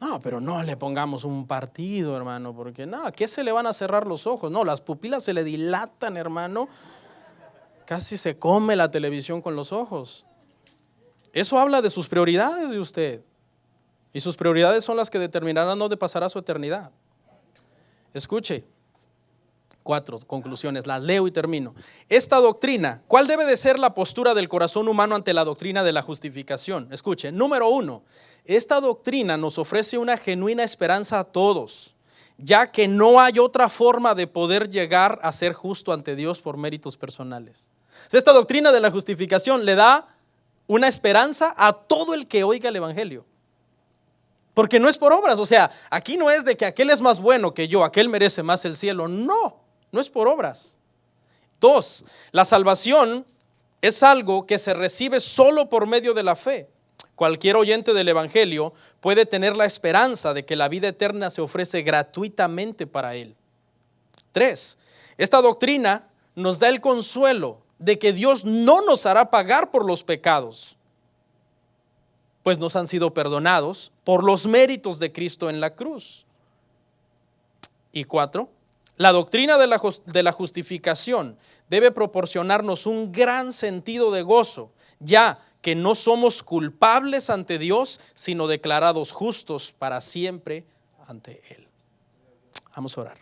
No, pero no le pongamos un partido, hermano, porque no, ¿a qué se le van a cerrar los ojos? No, las pupilas se le dilatan, hermano. Casi se come la televisión con los ojos. Eso habla de sus prioridades de usted. Y sus prioridades son las que determinarán dónde pasará su eternidad. Escuche. 4 conclusiones, las leo y termino. Esta doctrina, ¿cuál debe de ser la postura del corazón humano ante la doctrina de la justificación? Escuche, número 1, esta doctrina nos ofrece una genuina esperanza a todos, ya que no hay otra forma de poder llegar a ser justo ante Dios por méritos personales. Esta doctrina de la justificación le da una esperanza a todo el que oiga el evangelio. Porque no es por obras, o sea, aquí no es de que aquel es más bueno que yo, aquel merece más el cielo, no es por obras. 2, la salvación es algo que se recibe solo por medio de la fe. Cualquier oyente del evangelio puede tener la esperanza de que la vida eterna se ofrece gratuitamente para él. 3, esta doctrina nos da el consuelo de que Dios no nos hará pagar por los pecados, pues nos han sido perdonados por los méritos de Cristo en la cruz. Y 4, la doctrina de la justificación debe proporcionarnos un gran sentido de gozo, ya que no somos culpables ante Dios, sino declarados justos para siempre ante Él. Vamos a orar.